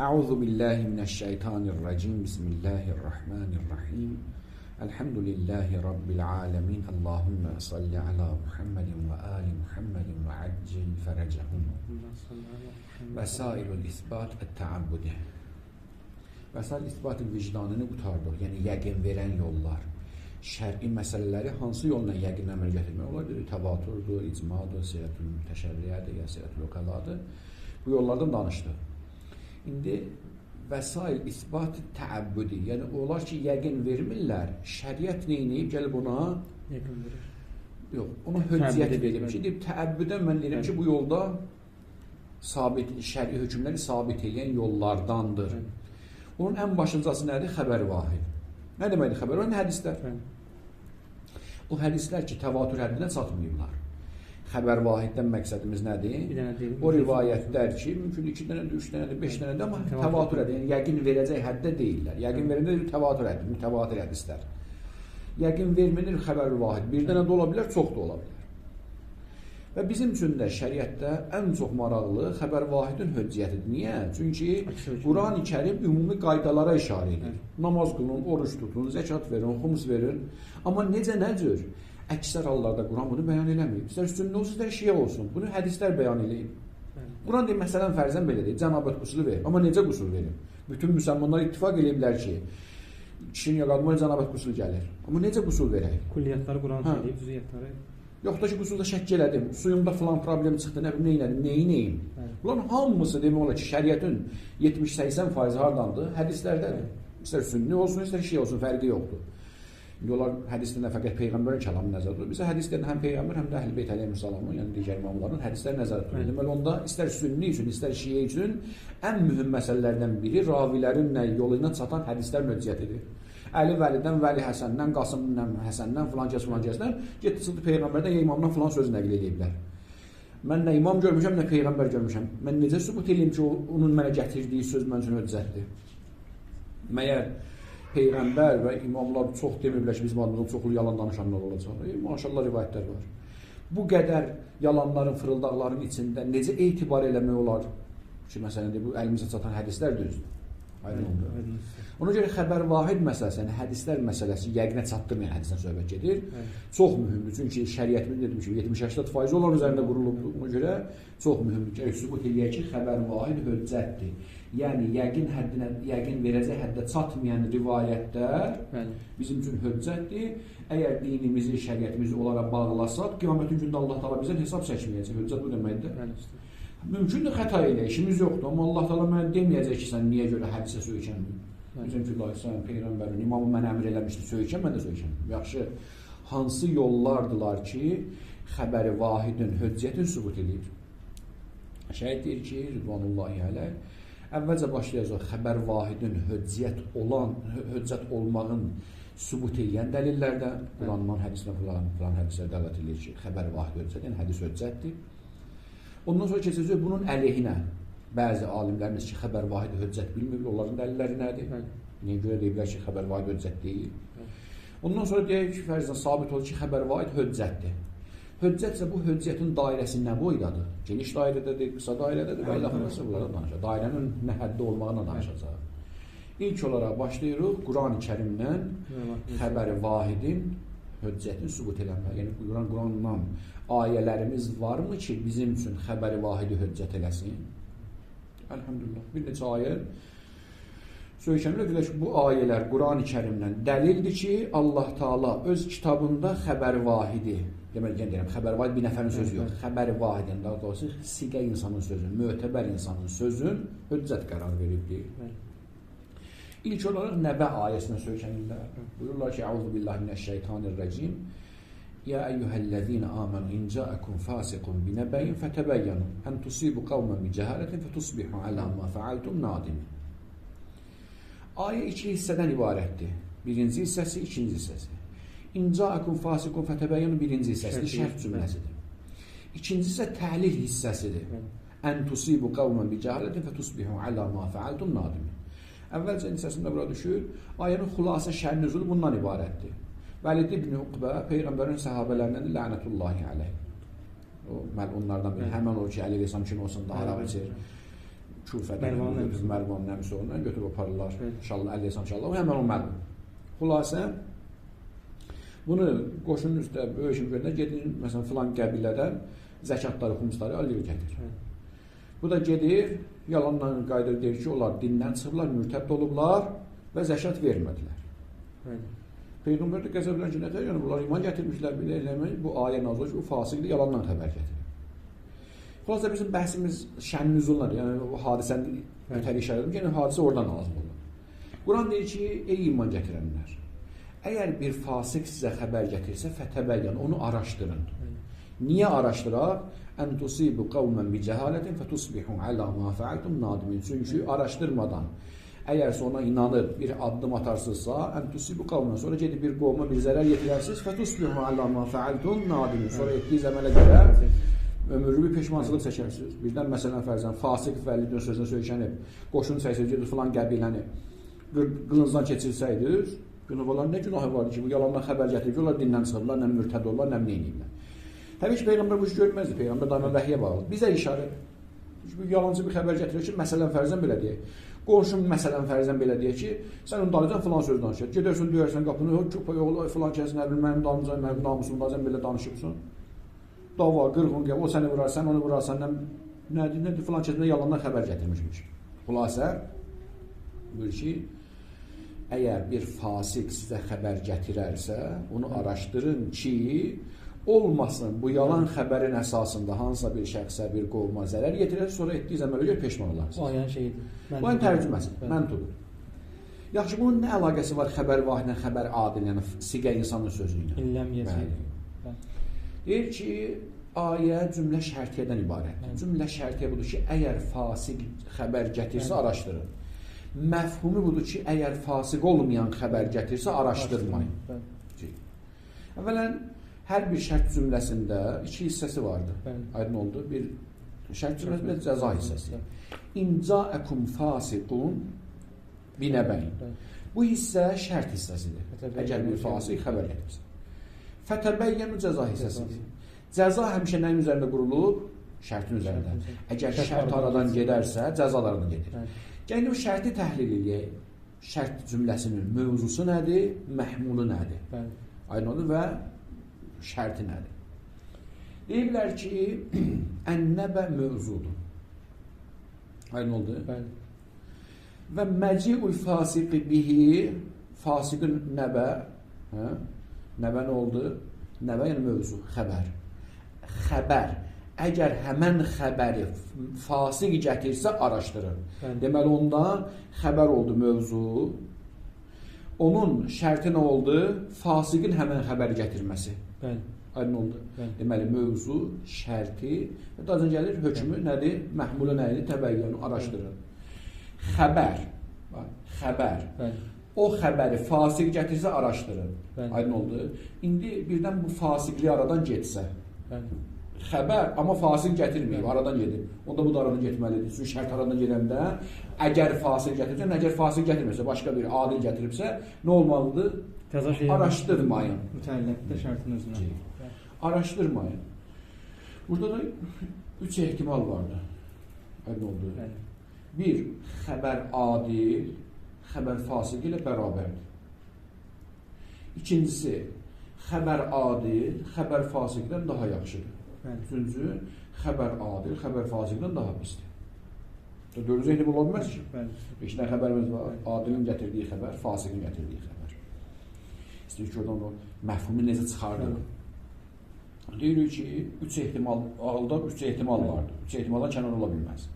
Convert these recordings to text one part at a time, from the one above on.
Euzu billahi mineşşeytanirracim. Bismillahirrahmanirrahim. Elhamdülillahi rabbil alamin. Allahumme salli ala Muhammedin ve ali Muhammedin ve accil ferecehum. Vesailul isbat et-taabbudi. Vesail isbat-ı vicdanını qurtardıq. Yəni yəqin verən yollar. Şər'i məsələləri hansı yolla yəqin əmələ gətirmək olar? Təvaturdur, icmadır, sirətül mütəşərriyədir, ya sirətül okaladır. Bu yollardan danışdıq. İndi vəsail isbat-ı təabbüdi, yəni onlar ki, yəqin vermirlər, şəriət neyniyib, gəlib ona yəqin verir. Yox, ona hüccət verib ki, deyib, təəbbüdən mən deyirəm ki, bu yolda sabit, şəri hökmləri sabit edən yollardandır. Onun ən başıncası nədir? Xəbər vahid. Nə deməkdir xəbər vahid? Hədislər. O hədislər ki, təvatür həddinə çatmayıblar. Xəbər vahiddən məqsədimiz nədir? O rivayətlər ki, mümkün 2 dənədir, 3 dənədir, 5 dənədir, amma təvatür həddinə, yəni yəqin verəcək həddə deyirlər. Yəqin verəndə təvatür həddi, mütəvatir hədislər. Yəqin vermənir xəbər vahid. Bir dənə də ola bilər, çox da ola bilər. Və bizim üçün də şəriətdə ən çox maraqlı xəbər vahidin hüccətidir. Niyə? Çünki Quran-ı Kərim ümumi qaydalara işarə edir. Namaz qılın, oruç tutun, zəkat verin, xumus verin. Amma necə, nə cür? Əksər hallarda Quran bunu bəyan eləməyib. İstər sünnə olsun, istər şiə olsun. Bunu hədislər bəyan eləyib. Quran deyir, məsələn, fərzən belə deyir, cənabət qusulu verir. Amma necə qusul verir? Bütün müsəlmanlar ittifaq eləyiblər ki, kişinin ya qadınlara cənabət qusulu gəlir. Amma necə qusul verək? Kulliyyatları Quran söyləyib, cüziyyətləri. Yox da ki, qusulda şəkk elədim, suyumda filan problem çıxdı, nə bilim, neylədim, neyim? Bunların hamısı demək olar ki, şəriətin 70-80% hardandır? Hədislərdədir. İstər sünni olsun, istər şiə olsun, fərqi yoxdur. İndi onlar hədislərdə fəqət Peyğəmbərin kəlamı nəzərdə tutulur. Bizə hədislərdə həm Peyğəmbər, həm də Əhl-i Beyt əleyhissalamın, yəni digər imamların hədisləri nəzərdə tutulur. Deməli, onda istər sünni üçün, istər şiə üçün ən mühüm məsələlərdən biri ravilərin nə yolu ilə çatan hədislər hüccətidir. Əli Vəlidən, Vəli Həsəndən, Qasımdan, Həsəndən, filan kəsdən, getdi çıxdı Peyğəmbərdən, ya imamdan filan söz nəql ediblər. Mən nə imam görmüşəm, nə Peyğəmbər görmüşəm. Mən necə sübut edeyim ki, onun mənə gətirdiyi söz mənim üçün hüccətdir? Məyər Peyğəmbər və imamlar çox demirlər ki, bizim adımızdan çoxlu yalan danışanlar olacaq. Maşallah rivayətlər var. Bu qədər yalanların, fırıldaqların içində necə etibar eləmək olar ki, məsələn, bu əlimizə çatan hədislər düzdür. Ona görə xəbər vahid məsələsi, yəni hədislər məsələsi yəqinə çatdırmayan hədisdən söhbət gedir. Çox mühümdür. Çünki şəriətin dedim ki, 70-80% onlar üzərində qurulubdur. Ona görə çox mühümdür ki, sübut eləyək ki, xəbər vahid hüccətdir. Yəni yəqin həddinə, yəqin verəcək həddə çatmayan rivayətlər bizim üçün hüccətdir. Əgər dinimizi, şəriətimizi onlara bağlasaq, qiyamətin gündə Allah Taala bizdən hesab çəkməyəcək. Hüccət bu deməkdir. Mümkündür xəta elə, işimiz yoxdur. Amma Allah Taala mənə deməyəcək ki, sən niyə görə hədisə söykəndin? Bizim ki, sən Peyğəmbərin, imamı mənə əmr eləmişdi, söykən, mən də söykəndim. Yaxşı, hansı yollardılar ki, xəbəri vahidin hüccətin sübut edir? Şəhid deyir ki, Rıdvanullahi aleyh, əvvəlcə başlayacaq xəbər vahidin hüccət olmağın sübut edən dəlillərdən, Qurandan, hədislə filan hədislər dəvət edir ki, xəbər vahid hüccət, yəni hədis hüccətdir. Ondan sonra keçəcək bunun əleyhinə. Bəzi alimlərimiz ki, xəbər vahid hüccət bilmir, onların dəlilləri nədir? Niyə görə deyiblər ki, xəbər vahid hüccət deyil? Ondan sonra deyək ki, fərzən sabit olur ki, xəbər vahid hüccətdir. Hüccətsə bu hüccətin dairəsi nə boydadır? Geniş dairədədir, qısa dairədədir və ilaxırası bunlardan danışacaq. Dairənin nə həddə olmağına danışacaq. İlk olaraq başlayırıq Quran-ı Kərimdən xəbəri vahidin hüccətin sübut eləmək. Yəni Qurandan ayələrimiz varmı ki, bizim üçün xəbəri vahidi hüccət eləsin? Elhamdülillah. Bir neçə ayə söykənirlər ki, bu ayələr Quran-ı Kərimdən dəlildir ki, Allah Taala öz kitabında xəbəri vahidi, deməli deyirəm, xəbəri vahid bir nəfərin sözü yox, xəbəri vahidin, daha doğrusu siqə insanın sözü, mötəbər insanın sözün hüccət qərar veribdir. İlk olaraq Nəbə ayəsinə söykənirlər. Buyururlar ki, Əuzu billahi mineşşeytanirracim. Ya eyyuhellezine amenu in ca'akum fasiqun bineba'in fetebayyanu en tusibu qawman bicahalatin fetusbihu ala ma fa'altum nadimin. Ayə iki hissədən ibarətdir. Birinci hissəsi, ikinci hissəsi. İn ca'akum fasiqun fetebayyanu birinci hissəsidir, şərt cümləsidir. İkincisi isə təhlil hissəsidir. En tusibu qawman bicahalatin fetusbihu ala ma fa'altum nadimin. Əvvəlcə hissəsində bura düşür. Ayənin xülasə şərh nüzulu bundan ibarətdir. Vəlid ibn Uqbə Peyğəmbərin səhabələrindən lənətullahi aleyh. O məlunlardan biri. Həmən o ki, Əli Rəsam kimi olsun, daha içir. Küfədən götürüb Mərvanın əmisi ondan götürüb aparırlar. İnşallah 50 inşallah. O həmin o məlum. Xülasə bunu qoşunun üstə böyük görəndə gedin məsələn filan qəbilədən zəkatları, xumsları alır gətirir. Bu da gedir, yalanla qayıdır deyir ki, onlar dindən çıxıblar, mürtəd olublar və zəkat vermədilər. Peyğəmbər də qəzəblən ki, nətər, yəni bunlar iman gətirmişlər, belə eləmək, bu ayə nazır ki, o fasiqli yalanla xəbər gətirir. Xülasə bizim bəhsimiz şən nüzullar, yəni o hadisəni ötəri işarə edim, yəni hadisə oradan lazım olur. Quran deyir ki, ey iman gətirənlər, əgər bir fasiq sizə xəbər gətirsə, fətəbəyyən, onu araşdırın. Niyə araşdıraq? Ən tusibu qavmən bi cəhaletin fətusbihun alə ma fəaltum nadimin. Çünki araşdırmadan əgər ona inanıb bir addım atarsınızsa, ən tusibu qavmən, sonra gedib bir qovma bir zərər yetilərsiniz, fətusbihun alə ma fəaltum nadimin. Sonra etdiyiz əmələ görə ömürlü bir peşmançılıq çəkərsiniz. Birdən məsələn fərzən fasiq vəlidin sözünə söykənib, qoşun çəksəydi filan qəbiləni qılınızdan keçirsəydir, günahlar nə günahı vardı ki, bu yalandan xəbər gətirib, onlar dindən çıxıblar, nə mürtəd olurlar, nə neyniyiblər. Təbii ki, Peyğəmbər bu iş görməzdi. Peyğəmbər daima vəhyə bağlıdır. Bizə işarə. Bu yalancı bir xəbər gətirir ki, məsələn fərzən belə deyək. Qonşun məsələn fərzən belə deyək ki, sən onun dalınca filan söz danışır. Gedərsən, döyərsən qapını, köpək oğlu filan kəsin nə bilim, mənim dalımca, mənim namusumda sən belə danışıbsan. Dava, qırğın gəl, o səni vurar, sən onu vurarsan, nədir, filan kəsinə yalandan xəbər gətirmişmiş. Xülasə, buyur ki, əgər bir fasiq sizə xəbər gətirərsə, onu araşdırın ki, olmasın bu yalan xəbərin əsasında hansısa bir şəxsə, bir qovma zərər yetirir, sonra etdiyi əmələ görə peşman olarsınız. O ayənin şeyidir. Bu ayənin tərcüməsi, məntudur. Yaxşı, bunun nə əlaqəsi var xəbər vahidlə, xəbər adil, yəni siqə insanın sözü ilə? İlləm yəsir. Deyir ki, ayə cümlə şərtiyyədən ibarətdir. Cümlə şərtiyyə budur ki, əgər fasiq xəbər gətirsə, araşdırın. Məfhumu budur ki, əgər fasiq olmayan xəbər gətirsə, araşdırmayın. Əvvələn, hər bir şərt cümləsində iki hissəsi vardır. Aydın oldu. Bir şərt cümləsində cəza hissəsi. İnca'əkum fasiqun binəbəyin. Bu hissə şərt hissəsidir. Əgər bir fasiq xəbər gətirsə. Fətəbəyyənu cəza hissəsidir. Cəza həmişə nəyin üzərində qurulub? Şərtin üzərində. Əgər şərt aradan gedərsə, cəzalardan gedir. Yəni bu şərti təhlil edək. Şərt cümləsinin mövzusu nədir? Məhmulu nədir? Aydın oldu və şərti nədir? Deyiblər ki, ən-nəbə mövzudur. Aydın oldu? Və məci'ul fasiqi bihi, fasiqin nəbə, nəbə nə oldu? Nəbə yəni mövzu, xəbər. Xəbər. Əgər həmən xəbəri fasiq gətirsə, araşdırın. Deməli, ondan xəbər oldu mövzu. Onun şərti nə oldu? Fasiqin həmən xəbəri gətirməsi. Aydın oldu. Deməli, mövzu, şərti, dazın gəlir, hökmü nədir? Məhmulu nədir? Təbəyyəni araşdırın. Xəbər. Xəbər. O xəbəri fasiq gətirsə, araşdırın. Aydın oldu. İndi birdən bu fasiqli aradan getsə. Xəbər, amma fasiq gətirməyib, aradan gedir. Onda bu da aradan getməlidir. Çünki şərt aradan gedəndə, əgər fasiq gətirsə, əgər fasiq gətirməsə, başqa bir adil gətiribsə, nə olmalıdır? Araşdırmayın. Mütəlləqdə şərtin özünə. Araşdırmayın. Burada da 3 ehtimal vardır. Aydın oldu. Bir, xəbər adil, xəbər fasiq ilə bərabərdir. İkincisi, xəbər adil, xəbər fasiqdən daha yaxşıdır. Üçüncü, xəbər adil, xəbər fasiqdən daha pisdir. Dördüncü ehtimal ola bilməz ki. İki dənə xəbərimiz var. Adilin gətirdiyi xəbər, fasiqin gətirdiyi xəbər. İstəyir ki, oradan o məhfumu necə çıxardıq? Deyirik ki, 3 ehtimal, ağılda 3 ehtimal vardır. 3 ehtimaldan kənar ola bilməz.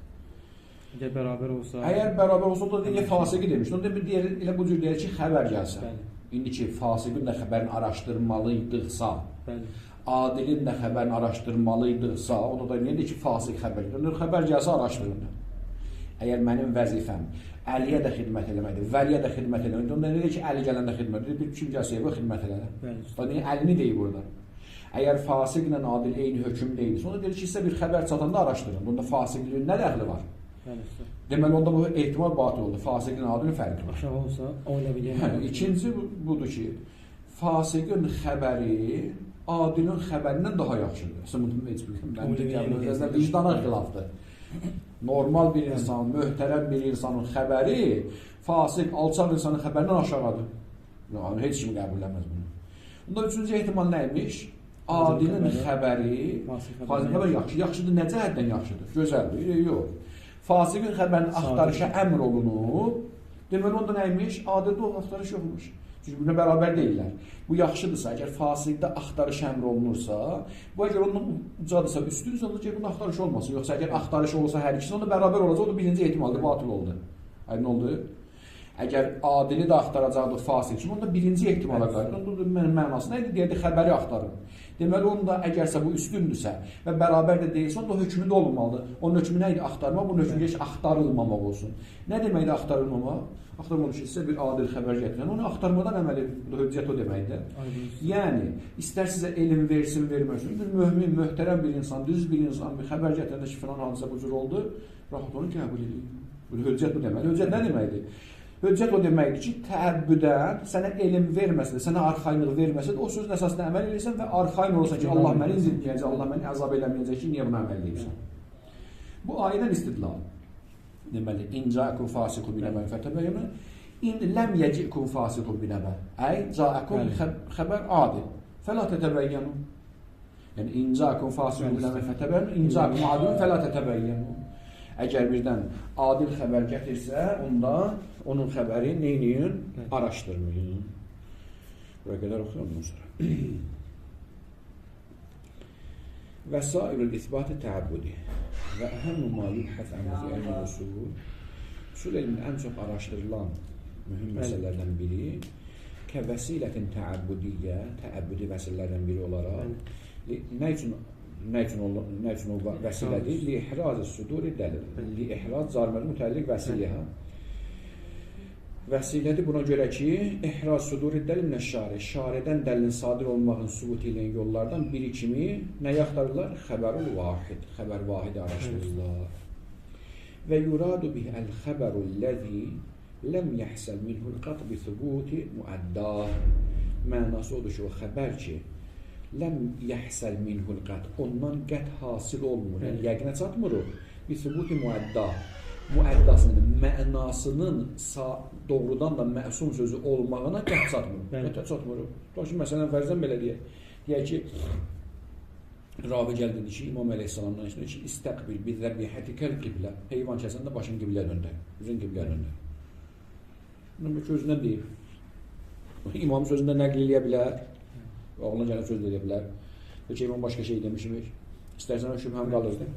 Əgər bərabər olsa... Əgər bərabər olsa, o da deyir, fasiqi demişdi. Onda elə bu cür deyir ki, xəbər gəlsə. İndi ki, fasiqin də xəbərini araşdırmalıydıqsa, adilin də xəbərini araşdırmalıydıqsa, o da deyir ki, fasiq xəbər. Xəbər gəlsə, araşdırın. Əgər mənim vəzifəm Əliyə də xidmət eləməkdir, Vəliyə də xidmət eləməkdir, onda nə deyir ki, Əli gələndə xidmət edir, bir kim gəlsə bu xidmət elədir. Niyə Əlini deyir burada? Əgər fasiqlə adil eyni hökm deyilsə, onda deyir ki, sizə bir xəbər çatanda araşdırın. Bunda fasiqliyin nə dəxli var? Deməli, onda bu ehtimal batıl oldu. Fasiqin adilin fərqi var. Aşağı olsa, o ilə bilir. İkinci budur ki, fasiqin xəbəri adilin xəbərindən daha yaxşıdır. Vicdana xilafdır. Normal bir insan, möhtərəm bir insanın xəbəri fasiq, alçaq insanın xəbərindən aşağıdır. Yəni, heç kim qəbulləməz bunu. Bunda üçüncü ehtimal nəymiş? Adilin xəbəri, fasiqin xəbəri yaxşı. Yaxşıdır, nə cəhətdən yaxşıdır? Gözəldir, yox. Fasiqin xəbərini axtarışa əmr olunub, deməli onda nəymiş? Adildə o axtarış yoxmuş. Çünki buna bərabər deyirlər. Bu yaxşıdırsa, əgər fasiqdə axtarış əmr olunursa, bu əgər ondan ucadırsa, üstüdürsə, onda bunda axtarış olmasın. Yoxsa əgər axtarış olsa hər ikisi, onda bərabər olacaq, o da birinci ehtimaldır, batıl oldu. Aydın oldu? Əgər adili də axtaracaqdır fasiq kimi, onda birinci ehtimala qayıdır. Onda mənası nə idi? Deyirdi, xəbəri axtarın. Deməli, onda əgərsə bu üstündürsə və bərabər də deyilsə, onda hökmü də olmalıdır. Onun hökmü nə idi? Axtarmaq, bunun hökmü heç axtarılmamaq olsun. Nə deməkdir axtarılmamaq? Axtarmamaq üçün sizə bir adil xəbər gətirən, onu axtarmadan əməli, hüccət o deməkdir. Yəni, istər sizə elm versin, verməsin, bir mömin, möhtərəm bir insan, düz bir insan, bir xəbər gətirəndə ki, filan hadisə bu cür oldu, rahat onu qəbul edin. Hüccət o deməli. Hüccət nə deməkdir? Hüccət o deməkdir ki, təəbbüdən sənə elm verməsə də, sənə arxaynlıq verməsə də, o sözün əsasında əməl edirsən və arxayn olursan ki, Allah məni incitməyəcək, Allah məni əzab eləməyəcək ki, niyə buna əməl edirsən? Bu ayədən istidlal. Deməli, in ca'akum fasiqun binəbən fətəbəyyənə, in ləm yecikum fasiqun binəbən. Əy, ca'akum xəbər adil. Fələ tətəbəyyənu. Yəni, in ca'akum fasiqun binəbən fətəbəyyənə, in ca'akum adilun fələ tətəbəyyənu. Əgər birdən adil xəbər gətirsə, onda onun xəbəri neyləyin? Araşdırmayın. Buraya qədər oxuyalım sonra. Vəsairul isbat-ı təəbbudi və əhəmü ma yubhəs əməzi əlin usul. Usul elmin ən çox araşdırılan mühüm məsələlərdən biri kəvəsilətin təəbbudiyyə, təəbbudi vəsilələrdən biri olaraq nə üçün o vəsilədir? Li-ihraz-ı suduri dəlil. Li-ihraz zarməli mütəlliq vəsiliyə. Vəsilədir buna görə ki, ihraz suduri dəlil nəşşari. Şaridən dəlilin sadir olmağın sübut edən yollardan biri kimi nəyi axtarırlar? Xəbərul vahid. Xəbər vahidi araşdırırlar. Və yuradu bihəl xəbərul ləzi ləm yəhsəl minhul qat bi sübuti muəddah. Mənası odur ki, o xəbər ki, ləm yəhsəl minhul qat, ondan qət hasil olmur, yəni yəqinə çatmır o, bi sübuti muəddah. Müəddasının, mənasının doğrudan da məsum sözü olmağına qət çatmır. Qət çatmır o. Lakin məsələn, fərzən belə deyək. Deyək ki, ravi gəldi dedi ki, İmam Əleyhisselamdan işləyir ki, istəqbil bir zəbihətikəl qiblə. Heyvan kəsəndə başın qibləyə döndər. Üzün qibləyə döndər. Bunun bir sözündən deyir. İmam sözündə nəql eləyə bilər. Oğluna gəlib söz edə bilər. Peki İmam başqa şey demişmiş. İstərsən o şübhəm qalırdı.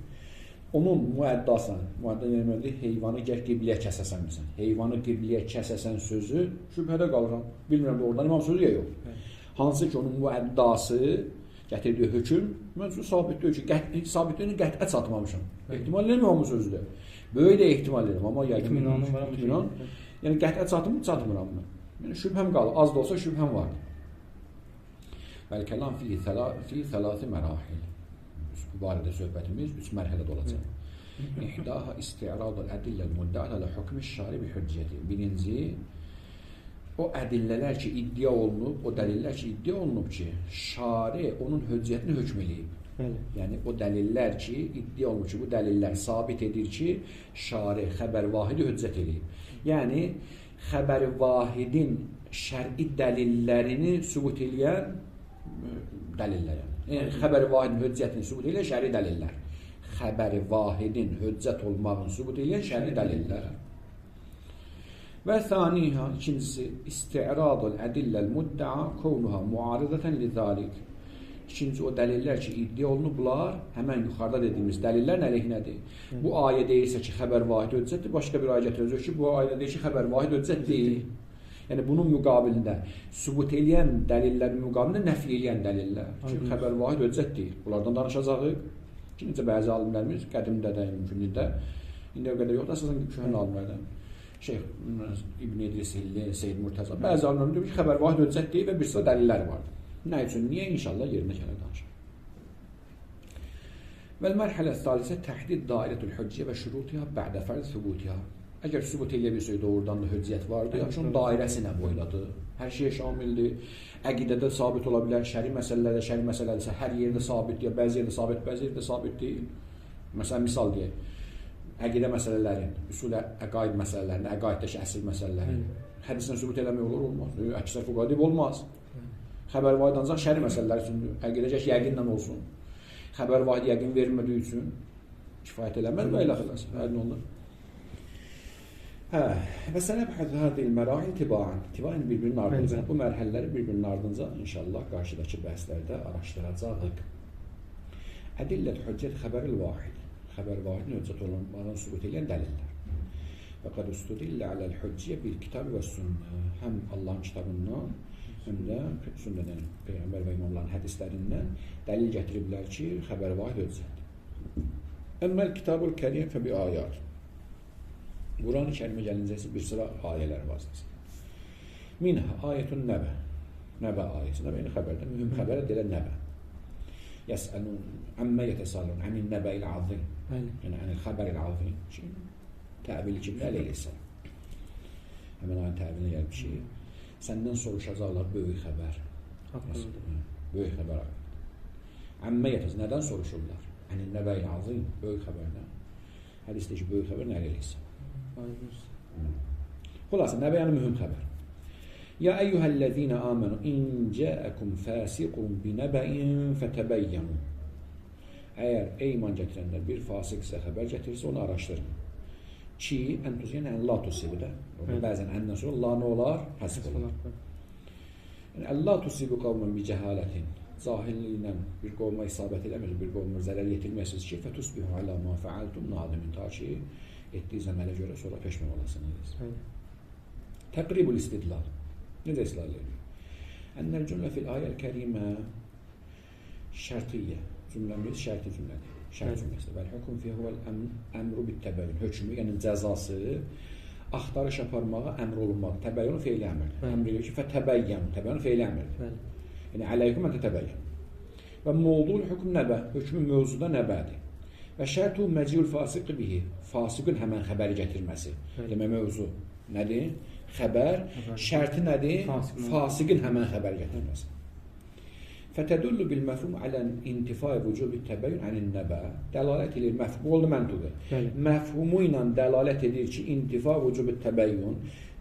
Onun müəddasını, müəddə heyvanı gəl qibləyə kəsəsən misən. Heyvanı qibləyə kəsəsən sözü şübhədə qalıram. Bilmirəm doğrudan İmam sözü ya yox. Hansı ki onun müəddası gətirdiyi hökm mən sabit deyil ki, sabit deyil qət'ə çatmamışam. Ehtimal eləmirəm onun sözüdür. Böyük də ehtimal edirəm, amma yəqin yəni qət'ə çatmıram mən. Yəni şübhəm qalır, az da olsa şübhəm var. Bəl-kəlam fi thalathi mərahil. Bu barədə söhbətimiz 3 mərhələdə olacaq. İhdaha isti'radul ədilləl muddə'ə lə hükmü şari bi hüccəti. Birinci, o ədillələr ki, iddia olunub, o dəlillər ki, iddia olunub ki, şari onun hüccətini hökm eləyib. Yəni, o dəlillər ki, iddia olunub ki, bu dəlillər sabit edir ki, şari xəbər vahidi hüccət eləyib. Yəni, xəbər vahidin şər'i dəlillərini sübut eləyən dəlillər. Yəni, xəbər vahidin hüccətini sübut eləyən şər'i dəlillər. Xəbər vahidin hüccət olmağını sübut eləyən şər'i dəlillər. Və thaniha, ikincisi, isti'radul ədilləl muddə'a kavnuha muaridətən li-zalik. İkinci, o dəlillər ki, iddia olunublar, həmən yuxarıda dediyimiz dəlillərin əleyhinədir. Bu ayə deyirsə ki, xəbər vahid hüccətdir, başqa bir ayə gətirəcək ki, bu ayə deyir ki, xəbər vahid hüccət deyil. Yəni, bunun müqabilində sübut eləyən dəlillərin müqabilində nəfi eləyən dəlillər. Çünki xəbər vahid hüccət deyil. Bunlardan danışacaqıq. İkincə, bəzi alimlərimiz, qədimdə də, mümkünlükdə, indi o qədər yoxdur, əsasən köhnə alimlərdən. Şeyx İbn İdris Hilli, Seyyid Murtaza, bəzi alimlərimiz deyir ki, xəbər vahid hüccət deyil və bir sıra dəlillər vardır. Nə üçün? Niyə? İnşallah yerinə gələr danışır. Vəl-mərhələ thalisə təhdid dairətul hüccə və şurutiha bə'də fərz sübutiha. Əgər sübut eləyə bilsək doğrudan da hüccət vardır, yaxşı onun dairəsi nə boyladır? Hər şey şamildir. Əqidədə sabit ola bilər, şəri məsələlərsə hər yerdə sabit deyil, bəzi yerdə sabit, bəzi yerdə sabit deyil. Məsələn, misal deyək. əqidə məsələlərin, üsul əqaid məsələlərini, əqaiddəki əsl məsələlərin hədislə sübut eləmək olur, olmaz. Əksər fuqaha deyib olmaz. Xəbər vahid ancaq şəri məsələlər üçün, əqidəcək yəqinlə olsun. Xəbər vahid yəqin verilmədiyi üçün kifayət eləməz və elə xilas. Aydın olur. Və sənəbhəz hədil mərahil tibaan. Tibaan bir-birinin ardınca. Bu mərhələləri bir-birinin ardınca inşallah qarşıdakı bəhslərdə araşdıracağıq. Ədillət hüccət xəbəril vahid. Xəbər vahidin hüccət olunmağını sübut edən dəlillər. Və qad üstudillə aləl hücciyyə bil kitab və sünnə. Həm Allahın kitabından, həm də sünnədən, Peyğəmbər və imamların hədislərindən dəlil gətiriblər ki, xəbər vahid hüccətdir. Əmməl kitabul kərim fə bi ayat. Quran-ı Kərimə gəlincəsi bir sıra ayələr vasitəsilə. Minhə ayətun nəbə. Nəbə ayəsi. Nəbə yəni xəbərdə. Mühüm xəbərə deyilə nəbə. Yəsəlun, əmmə yətəsalun, əmin nəbəil azim. Yəni, ənil xəbəril azim. Təbili kimi əleyləsə. Həmən ayın təbilinə gəlib ki, səndən soruşacaqlar böyük xəbər. Böyük xəbər ayət. Əmmə yətəsalun, nədən soruşurlar? Ənil nəbəil azim, böyük xəbərdən. Hədisdə ki, böyük xəbər nə əleyləsə. Xulasa, nəbə yəni mühüm xəbər. Ya eyyuhəl-ləzīnə āmənu in cəəkum fəsiqun binəbəin fətəbəyyənu. Əgər ey iman gətirənlər bir fasiq sizə xəbər gətirirsə, onu araşdırın. Ki, əntus, yəni la tusibu da. Bəzən əndən sonra la nə olar? Həsib olar. Yəni, la tusibu qavmən bi cəhələtin. Zahilliklə bir qovma isabət eləmir, bir qovma zərər yetirməsiniz ki, fətusbihu alə ma fəaltum nadimin, ta ki, etdiyi zəmələ görə sonra peşman olasınız. Təqribul istidlal. Necə islal edir? Ənəl cümlə fil ayəl kərimə şərtiyyə. Cümləmiz şərti cümlədir. Şərt cümləsi. Vəl hökum fiyhuvəl əmru bittəbəyyün. Hökmü, yəni cəzası axtarış aparmağa əmr olunmaq. Təbəyyün feyli əmrdir. Əmr edir ki, fətəbəyyən. Təbəyyün feyli əmrdir. Yəni, ələyküm ən təbəyyən. Və mövdul hükm nəbə. Hökmün mövzuda nəbədir. Və şərtu məciyul fasiqi bihi. Fasiqin həmən xəbəri gətirməsi. Demək mövzu nədir? Xəbər. Şərti nədir? Fasiqin həmən xəbəri gətirməsi. Fətədullu bil məfhum alən intifai vücubi təbəyyün ənin nəbə. Dəlalət edir. Bu oldu məntuqı. Məfhumu ilə dəlalət edir ki, intifa vücubi təbəyyün.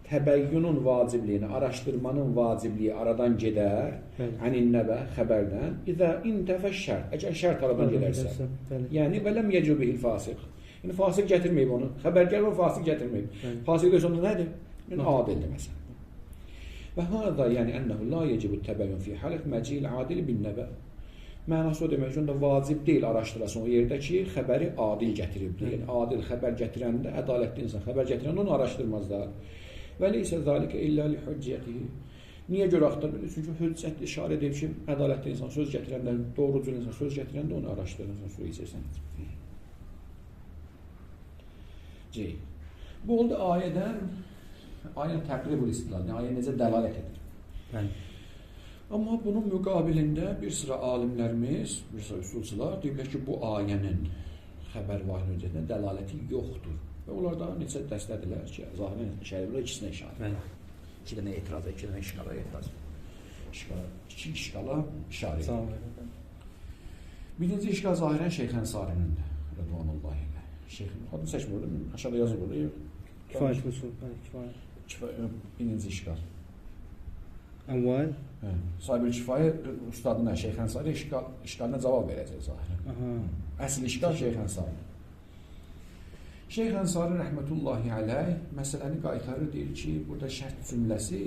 Təbəyyünün vacibliyini, araşdırmanın vacibliyi aradan gedər. Ənin nəbə, xəbərdən. İzə intəfə şərt. Əgər şərt aradan gedərsə. Yəni, və ləm yəcubihil fasiq. Yəni, fasiq gətirməyib onu. Xəbərgər o fasiq gətirməyib. Fasiq deyəsə onda nədir? Yəni, adildir məsələn. Və hədə, yəni, ənəhu la yecibu təbəyyün fi halət məcil adil bin nəbə. Mənası o demək ki, onda vacib deyil araşdırasın o yerdə ki, xəbəri adil gətiribdir. Yəni, adil xəbər gətirəndə, ədalətli insan xəbər gətirəndə onu araşdırmazlar. Və leysə zalikə illə li hüccətihi. Niyə görə axtarır? Çünki hüccət işarə edir ki, ədalətli insan söz gətirəndə, doğrucul insan söz gətirəndə onu araşdırırsan, su içərsən. C. Bu oldu ayədən, ayən təqribul istidlal, ayə necə dəlalət edir. Amma bunun müqabilində bir sıra alimlərimiz, bir sıra üsulçular deyirlər ki, bu ayənin xəbər vahid hüccətinə dəlaləti yoxdur. Və onlarda neçə dəstədilər ki, zahirən şəriflər ikisinə işarə. İki dənə etiraz, iki dənə işqala etiraz. İki işqala işarə. Birinci işqal zahirən Şeyx Ənsarinin rədvanullahi ilə. Şeyxin, adını seçmiyordu, aşağıda yazı burada. Kifayət usul, kifayət. Birinci işqal. Əvvəl? Sahib-ül Kifayə ustadına Şeyx Ənsari işqalına cavab verəcək zahirən. Əsl işqal Şeyx Ənsari. Şeyx Ənsari rəhmətullahi aleyh məsələni qaytarır, deyir ki, burada şərt cümləsi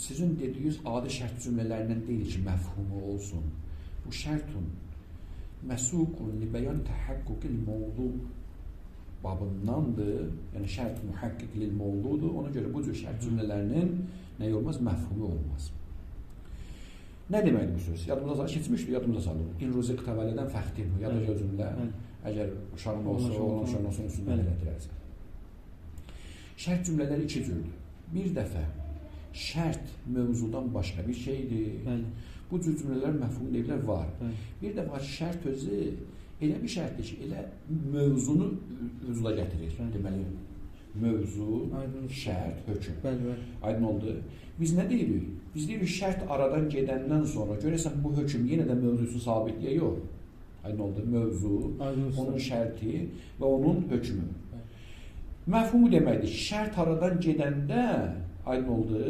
sizin dediyiniz adi şərt cümlələrindən deyil ki, məfhumu olsun. Bu şərtun məsuqun li bəyan təhəqqüqil mövdu babındandır, yəni şərt mühəqqiqlil mövdudur, ona görə bu cür şərt cümlələrinin nə olmaz? Məfhumu olmaz. Nə deməkdir bu söz? Yadımıza keçmişdir, yadımıza salır. İn ruziq təvəlidən fəxtim, yadacaq cümlə. Əgər uşağın olsa, oğlan uşağın olsa, üstündən elətirərsən. Şərt cümlələri iki cürdür. Bir dəfə şərt mövzudan başqa bir şeydir. Bu cür cümlələr məfhum deyirlər, var. Bir dəfə şərt özü elə bir şərtdir ki, elə mövzunu vücuda gətirir. Deməli, mövzu, şərt, hökm. Aydın oldu. Biz nə deyirik? Biz deyirik, şərt aradan gedəndən sonra görəsən bu hökm yenə də mövzusu sabitliyə yox. Aydın oldu. Mövzu, Aydın usta. onun şərti və onun hökmü. Məfhumu deməkdir. Şərt aradan gedəndə aydın oldu.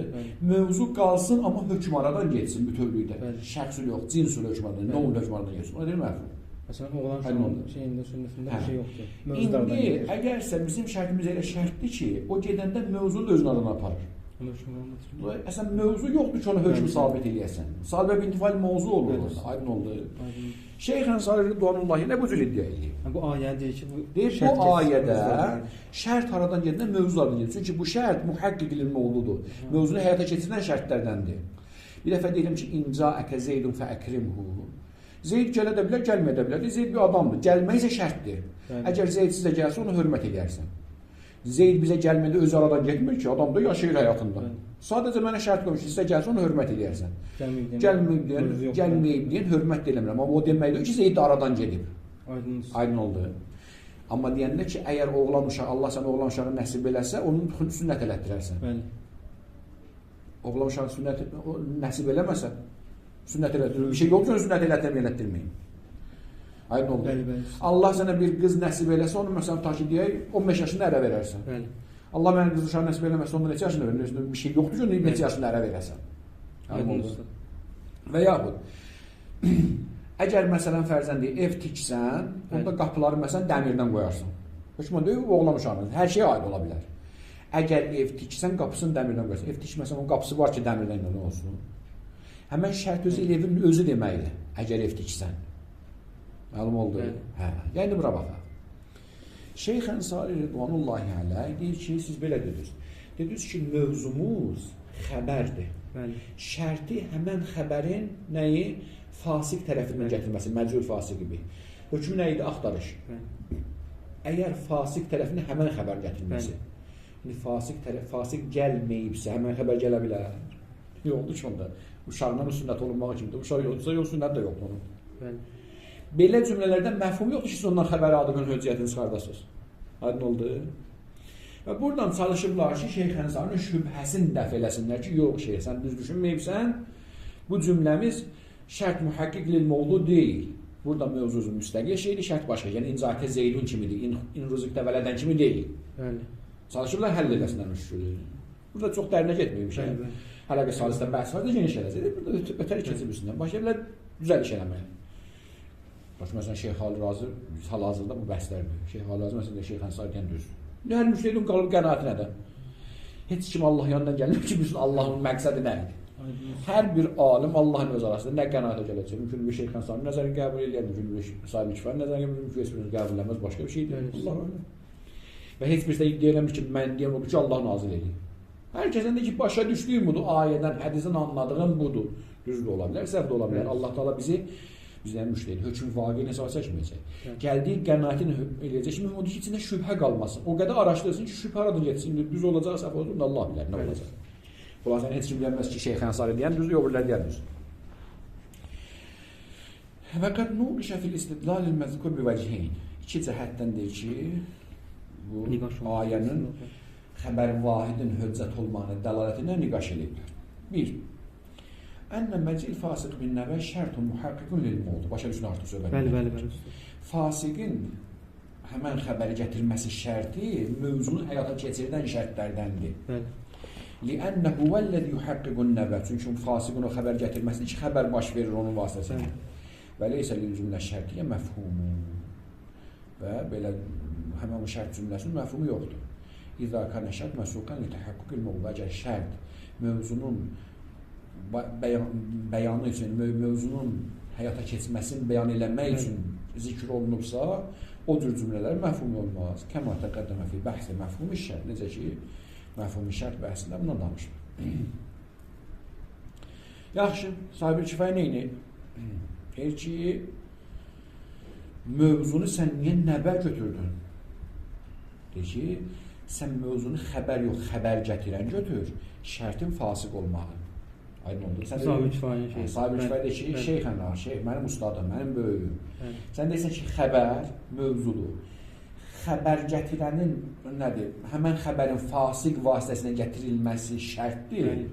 Mövzu qalsın, amma hökm aradan getsin bütövlükdə. Şəxs yox, cins hökm aradan, nə hökm aradan getsin. O deyil məfhum. Məsələn, oğlan şahının şeyində, sünnətində bir şey yoxdur. İndi əgərsə bizim şərtimiz elə şərtdir ki, o gedəndə mövzunu da özünün adına aparır. Əslən, mövzu yoxdur ki, onu hökmü sabit eləyəsən. Sabit intifal mövzu olur. Aydın oldu. Şeyx Ənsari Rıdvanullahi nə bu cür iddia edir? Bu ayə deyir ki, bu ayədə şərt aradan gedəndə mövzu aradan gedir. Çünki bu şərt muhəqqqiq mövzudur. Mövzunu həyata keçirən şərtlərdəndir. Bir dəfə deyirəm ki, İnca əkə Zeydun fəəkrimhu. Zeyd gələ də bilər, gəlməyə də bilər. Zeyd bir adamdır. Gəlmək isə şərtdir. Əgər Zeyd sizə gəlsə, onu hörmət edərsən. Zeyd bizə gəlmədə öz aradan getmir ki, adam da yaşayır həyatında. Sadəcə mənə şərt qoymuş ki, sizə gəlsə, onu hörmət edərsən. Gəlməyib deyən hörmət də eləmirəm. Amma o deməkdir ki, Zeyd aradan gedib. Aydın oldu. Amma deyəndə ki, əgər oğlan uşağı, Allah sənə oğlan uşağı nəsib eləsə, onun sünnət elətdirərsən. Oğlan uşağı sünnət nəsib eləməsə, sünnət elətdirir. Bir şey yoxdur ki, sünnət elətdirməyim. Aydın oldu. Allah sənə bir qız nəsib eləsə, onu məsələn ta ki deyək, 15 yaşında ərə verərsən. Allah mənə qız uşağı nəsib eləməsə, onda neçə yaşında verir? Bir şey yoxdur ki, onu neçə yaşında ərə verərsən. Aydın oldu. Və yaxud əgər məsələn fərzəndi ev tiksən, onda qapıları məsələn dəmirdən qoyarsan. Hökmən deyil, oğlan uşağınız. Hər şey aid ola bilər. Əgər ev tiksən, qapısını dəmirdən qoyarsan. Ev tikməsən, onun qapısı var ki, dəmirdən nə olsun. Həmən şərt özü evin özü deməkdir, əgər ev tiksən. Məlum oldu. Hə. Yəni bura baxaq. Şeyx Ənsari Rıdvanullahi aleyh deyir ki, siz belə dediniz. Dediniz ki, mövzumuz xəbərdir. Şərti həmən xəbərin nəyi? Fasik tərəfindən gətirməsi, məcbur fasik gibi. Hökmü nə idi? Axtarış. Əgər fasik tərəfindən həmən xəbər gətirməsi. Fasik gəlməyibsə, həmən xəbər gələ bilər. Yoxdur ki, onda. Uşağından sünnət olunmağı kimdir? Uşaq yoxdursa, yox sünnət də yoxdur onun. Belə cümlələrdən məfhum yoxdur ki, siz ondan xəbəri adının höccətini çıxardasınız. Aydın oldu. Və buradan çalışırlar ki, Şeyx Ənsarinin şübhəsini dəf eləsinlər ki, yox şeyh, sən düz düşünməyibsən, bu cümləmiz şərt mühəqqiq lil-mövzu deyil. Burada mövzusu müstəqil şeydir, şərt başqa. Yəni İncakə Zeydun kimidir, İnruzikdə vələdən kimi deyil. Çalışırlar həll eləsinlər müşkülü. Burada çox dərinə getməyim. Hələqə salisdə bəhs var da geniş eləsədir. Burada ötəri keçib üstündən. Başlayırlar düzəl iş eləməyə. Məsələn, Şeyx Ali Razı hal-hazırda bu bəhslərdir. Şeyx Ali Razı məsələn, Şeyx Ənsari deyən düzdür. Hər müştəhdin qalıb qənaəti nədir? Heç kim Allah yanından gəlmir ki, bütün Allahın məqsədi nədir? Hər bir alim Allahın öz arasında nə qənaətə gələcək? Mümkün bir Şeyx Ənsari nəzərini qəbul edir, mümkün bir sahibi kifayət nəzərini qəbul eləməz, başqa bir şeydir. Allah öyle. Və heç birisi də iddia eləmir ki, mən deyən odur ki, Allah nazil edir. Hər kəsin də ki, başa düşdüyüm budur, ayədən, hədisin anladığım budur. Düz də ola bilər, səhv də ola bilər. Allah Teala bizi bizdən müştəhid, hökm vaqiyin hesaba çəkməyəcək. Gəldiyi qənaətini eləyəcək. Şimdi odur ki, içində şübhə qalmasın. O qədər araşdırsın ki, şübhə aradan getsin. Düz olacaq, səhv olacaq, Allah bilər, nə olacaq. Xülasən heç kim bilməz ki, Şeyx Ənsari deyən düzdür, yoxurlar deyən düzdür. Və qəd nuqişə fil istidlalil məzkur bi vəcihin. İki cəhətdən deyir ki, bu ayənin xəbər vahidin höccət olmağını dəlalətinə niqaş edirlər. Bir, Ənə məcil fasıq bin nəvə şərtun mühəqqiqun lil-mövzu. Başa düşün artıq söhbət. Bəli. Fasiqin həmən xəbəri gətirməsi şərti mövzunu həyata keçirdən şərtlərdəndir. Bəli. Li'annahu vəllazi yuhaqqiqun nəvə. Çünki fasiqin o xəbər gətirməsi iki xəbər baş verir onun vasitəsilə. Və leysə lil-cümlə şərtiyyə məfhumu. Və belə həmən o şərt cümləsinin məfhumu yoxdur. İzə kana şərt məsuqan li təhəqqüqil mövzu. Əgər şərt mövzunun bəyanı üçün, mövzunun həyata keçməsini bəyan eləmək üçün zikr olunubsa, o cür cümlələr məfhum olmaz. Kəma təqəddəmə fi bəhsi məfhum-i şərt. Necə ki, məfhum-i şərt bəhsində bundan danışır. Yaxşı, sahibi kifayə neyini? Deyir ki, mövzunu sən niyə nəbə götürdün? Deyir ki, sən mövzunu xəbər yox, xəbər gətirən götür, şərtin fasıq olmağı. Aydın oldu. Sahibi kifayə şey. Sahibi kifayə deyir ki, şeyx əna, şeyx mənim ustadım, mənim böyüyüm. Sən deyirsən ki, xəbər mövzudur. Xəbər gətirənin nədir? Həmən xəbərin fasıq vasitəsilə gətirilməsi şərtdir.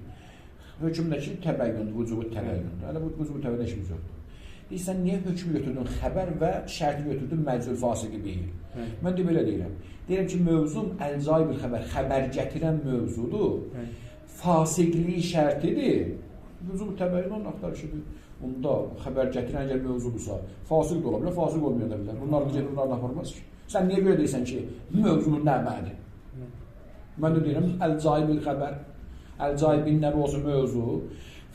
Hökmdəki təbəyyündür, vücubu təbəyyündür. Hələ bu vücubu təbəyyündə işimiz yoxdur. Deyirsən, niyə hökmü götürdün xəbər və şərti götürdün məcul fasiqi bihi? Mən də belə deyirəm. Deyirəm ki, mövzum əlcai bil xəbər, xəbər gətirən mövzudur. Fasiqliyi şərtidir. Mövzu təbəyin onun axtarışıdır. Onda xəbər gətirən əgər mövzudursa, fasiq də ola bilər, fasiq olmaya da bilər. Bunlar da gedib, bunlar da aparmaz ki. Sən niyə görə deyirsən ki, mövzunun nəbədir? Mən də deyirəm, əlcai bil xəbər, əlcai bil nəbə olsun mövzu,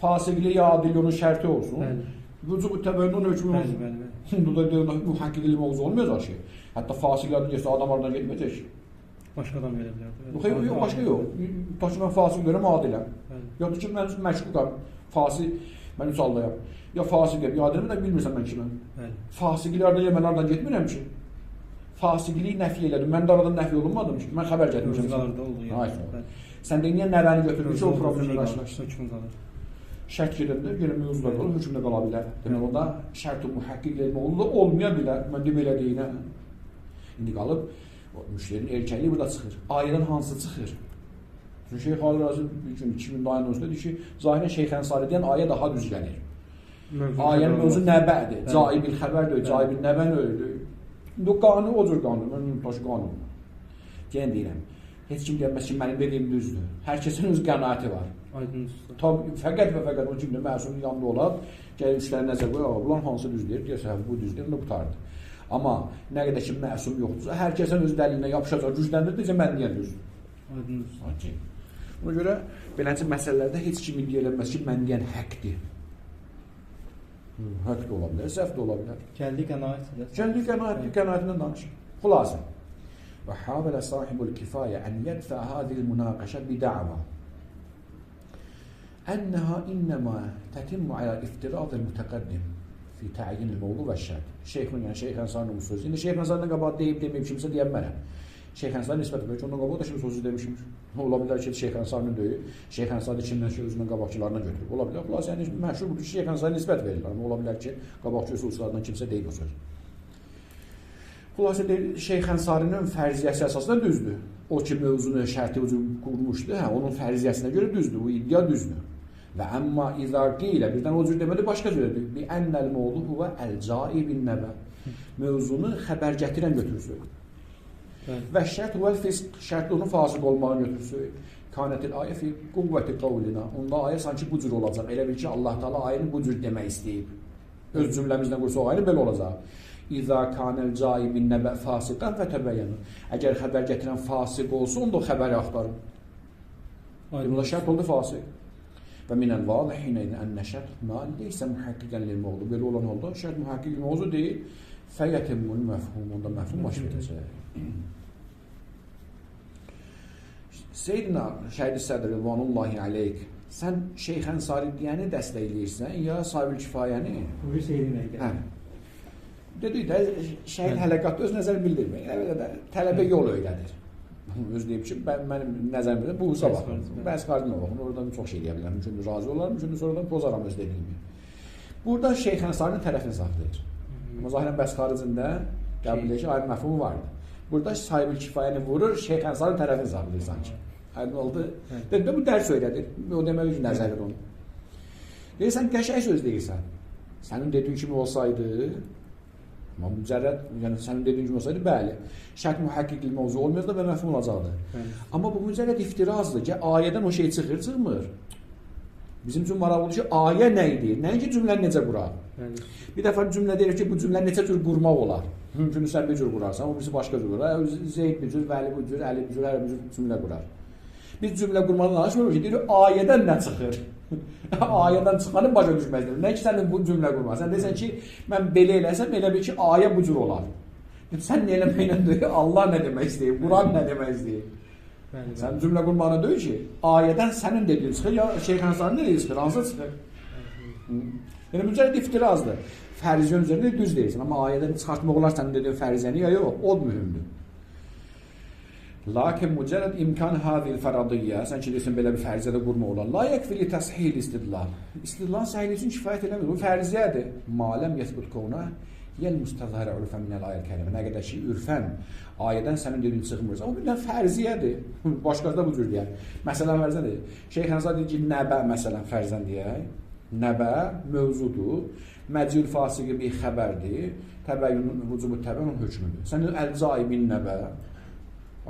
fasiqli ya adiliyonun şərti olsun. Vücubu təbəyyünün hökmü olsun. Bu da mühəkkikli mövzu olmayacaq ki. Hətta fasiqlərdən gəlsə adam aradan getməyəcək ki. Başqa adam verə bilər. Yox, başqa yox. Ta ki, mən fasiq görəm, adiləm. Ya da ki, mən məşkuqam, fasiq, mən üç allayam. Ya fasiqəm, ya adiləm də bilmirsən mən kiməm. Fasiqlərdən ya mən aradan getmirəm ki. Fasiqliyi nəfi elədim. Mən də aradan nəfi olunmadım ki. Mən xəbər gətirmişəm. Sən də niyə nəvəni götürmüş ki, o problemlə qarşılaşsın. Şək gedəndə yenə mövzular olur, hökmdə qala bilər. Demək, onda şərt-i mühəkkik elmi olmaya bilər. Mən də belə deyinəm. İndi qalıb, müşterinin erkəkliyi burada çıxır. Ayədən hansı çıxır? Çünki Şeyx Ali Razı 2000 ayının özündə deyir ki, zahirən Şeyx Ənsari deyən ayə daha düz gəlir. Ayənin mövzu nəbədir, caibil xəbərdir, caibil nəbən öydür. İndi o qanun o cür qanun, mən taşı qanun. Gələn deyirəm, heç kim deyəməz ki, mənim dediyim düzdür. Hər kəsin öz qənaəti var. Fəqət və fəqət o kimdə məsumun yanında olar, gəlir üçləri nəzər qoyur, bunlar hansı düz deyir, deyirsə, bu düz deyir, bu qutardır. Amma nə qədər ki, məsum yoxdursa, hər kəsin öz dəlilinə yapışacaq, gücləndir, deyəcək, mən deyən düzdür. Buna görə, beləncə məsələlərdə heç kim iddia eləməz ki, mən deyən həqdir. Haqq da ola bilər, səhv də ola bilər. Gəldi qənaət. Gəldi qənaətindən danışır. Xülasə. Və habələ sahibul kifayə ən yədfə hadil münaqəşə bidəva. Ənəha innəmə tətimmu alə iftiradil mütəqəddim fi təyin il-mevzu və şərt. Şeyxin, yəni Şeyx Ənsarinin bu sözü. İndi Şeyx Ənsarinin qabağı deyib, deməyib, kimsə deyənmərəm. Şeyx Ənsari nisbət edir ki, ondan qabağı da şimdi sözü demişimdir. Ola bilər ki, Şeyx Ənsarinin döyü, Şeyx Ənsari kimdən ki, özündən qabaqçılarına götürüb. Ola bilər, xülasə, yəni məşhur budur ki, Şeyx Ənsari nisbət verirlər. Amma ola bilər ki, qabaqçı usulçulardan kimsə deyib o söz. Xülasə, Şeyx Ənsarinin fərziyyəsi əsasında düzdür. O ki, mövzunu, şərti qurmuşdu, onun fərziyyəsinə görə düzdür, o iddia düzdür. Və əmma izarqi ilə birdən o cür deməli başqa cürdür. Bi ənəl mövzu huvə əl-cai bin nəbə. Mövzunu xəbər gətirən götürsün. Və şərt huvəl fisq, şərtli onun fasıq olmağını götürsün. Kanətil ayə fi quvvəti qavlina. Onda ayə sanki bu cür olacaq. Elə bil ki, Allah Teala ayəni bu cür demək istəyib. Öz cümləmizdən qursa o ayəni belə olacaq. İzâ kanəl cai bin nəbə fasiqən və təbəyyənə. Əgər xəbər gətirən fasıq olsun, onda o xəbəri axtarın. Bunda şərt oldu fasıq. Və minəl vadihinə ənə şərt ma leysə mühəkkikən lil-mevzu. Belə olan halda şərt mühəkkik mevzu deyil. Fəyətimmul məfhum, onda məfhum baş verəcək. Seyyidina Şəhid Sədr Rıdvanullahi aleyk, sən Şeyx Ənsari deyəni dəstəkləyirsən ya Sahibül Kifayəni? Buyur Seyyidinə gəlir. Dedik də, şəhid hələqatda öz nəzər bildirmək. Tələbə yol öyrədir. Öz deyib ki, mənim nəzərimdə bu husa baxın. Bəzi xaricimə baxın, oradan çox şey deyə bilərəm. Mümkündür, razı olarım, mümkündür, sonradan pozaram öz dediyimi. Burada Şeyx Ənsarinin tərəfini saxlayır. Amma zahirən bəzi xaricində qəbul edir ki, ayrı məfhumu vardır. Burada Sahibül Kifayəni vurur, Şeyx Ənsarinin tərəfini saxlayır sanki. Aydın oldu. Dedim, bu dərs söylədir. O demək üçün nəzərir onu. Deyirsən, qəşəng söz deyirsən. Sənin dediyin kimi olsaydı, amma mücərrəd, yəni sənin dediyin kimi olsaydı, bəli, şərt mühəkkikli mövzu olmayacaqdı və məfhum olacaqdı. Amma bu mücərrəd iftirazdır ki, ayədən o şey çıxır, çıxmır. Bizim üçün maraqlıdır ki, ayə nə idi? Nəinki cümləni necə qurar? Bir dəfə cümlə deyir ki, bu cümlə neçə cür qurmaq olar? Mümkün sən bir cür qurarsan, o birisi başqa cür qurar. Zeyd bir cür, Vəli bir cür, Əli bir cür, hər bir cür cümlə qurar. Biz cümlə qurmadan danışmırıq ki, deyir, ayədən nə çıxır? Ayədən çıxanı başa düşməzdir. Nə ki, sənin bu cümlə qurmaq. Sən deyirsən ki, mən belə eləsəm, elə bir ki, ayə bu cür olar. Sən nə eləməklə deyir, Allah nə demək istəyir, Quran nə demək istəyir? Sən cümlə qurmağına deyir ki, ayədən sənin dediyin çıxır, ya Şeyx Ənsarinin dediyi çıxır, hansı çıxır? Yəni, mücərrəd iftirazdır. Fərizyon üzərində düz deyirsən, amma ayədən çıxartmaq olar sənin dediyin fərizəni, ya yox, o mühümdür. Lakin mücərrəd imkan hadil fəradiyyə, sən ki, deyirsən, belə bir fərizədə qurma olan, la yəkfili təshil istidlal. İstidlal səhili üçün kifayət eləmir, bu fəriziyədir. Maləm yəsbut qovna, yəl müstəzhərə ürfən minəl ayəl kəlmə. Nə qədər ki, ürfən ayədən sənin dediyin çıxmırsa, o bilən fərziyədir. Başqası da bu cür deyər. Məsələn, fərzən deyir. Şeyx Ənsari deyir ki, nəbə məsələn fərzən deyək. Nəbə mövzudur. Məcül fasiqi bir xəbərdir. Təbəyyünün vücubu təbəyyünün hökmüdür. Sən əl-cai bin nəbə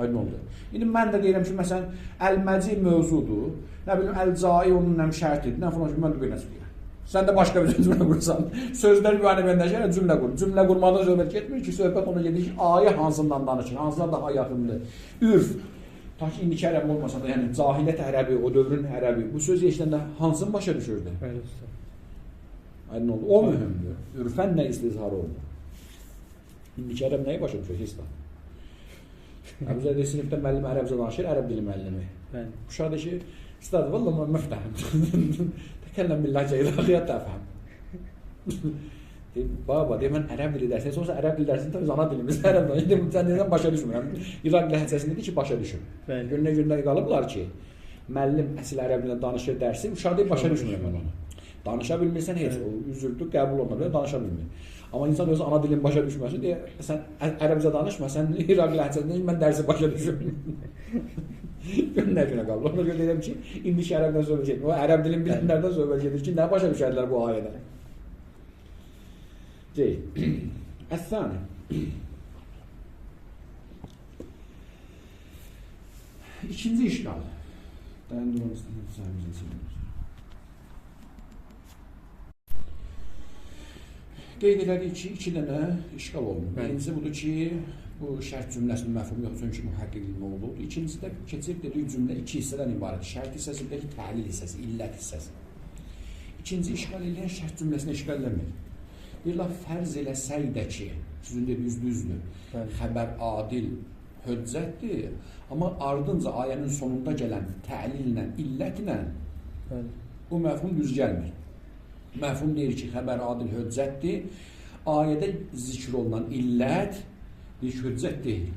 aydın oldu. İndi mən də deyirəm ki, məsələn, əl-məci mövzudur. Nə bilim, əl-cai onun nəm şərtidir. Nə falan ki, mən də belə söyləyirəm. Sən də başqa bir cümlə qursan. Sözlər güvəni verənləşə cümlə qur. Cümlə qurmadan söhbət getmir ki, söhbət ona gedir ki, ayə hansından danışır, hansından daha yaxındır. Ürf. Ta ki, indiki ərəb olmasa da, yəni cahiliyyət ərəbi, o dövrün ərəbi, bu söz eşidəndə hansını başa düşürdü? Bəli, usta. Aydın oldu. O mühümdür. Ürfən nə istizhar oldu? İndiki ərəb nəyi başa düşür? Heç də. Əbuzədə sinifdə müəllim ərəbcə danışır, ərəb dili müəllimi. Bəli. Uşaq deyir ki, ustad, valla mən məftəhəm. Təkəlləm billahcə ilahiyyat təfəm. Baba, deyir, mən ərəb dili dərsini, sonrasa ərəb dili dərsini tabii ana dilimiz ərəb dili. İndi sən deyirəm, başa düşmürəm. İraq ləhcəsindədir ki, başa düşün. Günə qalıblar ki, müəllim əsl ərəb dilində danışır dərsi, uşaq deyir, başa düşmürəm mən onu. Danışa bilmirsən heç, o üzüldür, qəbul olunur, danışa bilmir. Amma insan özü ana dilin başa düşməsin deyə, sən ərəbcə danışma, sən İraq ləhcəsində mən dərsi başa düşürüm. Günə qalır. Ona görə deyirəm ki, indiki ərəbdən söhbət gedir. O ərəb dilin bilənlərdən söhbət gedir ki, nə başa düşərlər bu ayədən? Deyil. Əs-sani. İkinci işgal. Dayandırmaq istəyirəm. Qeyd elədik ki, iki dənə işgal olunur. Birincisi budur ki, bu şərt cümləsinin məfhumu yox, çünki mühəqqiq ilmi olub. İkincisi də keçib dedik cümlə iki hissədən ibarət. Şərt hissəsindəki təlil hissəsi, illət hissəsi. İkinci işgal edən şərt cümləsini işgal eləmir. Deyirlər, fərz eləsəydə ki, sizin dediyiniz düzdür, xəbər adil, höccətdir, amma ardınca ayənin sonunda gələn təlillə, illətlə bu məfhum düz gəlmir. Məfhum deyir ki, xəbər adil höccətdir, ayədə zikr olunan illət deyir ki, höccət deyil.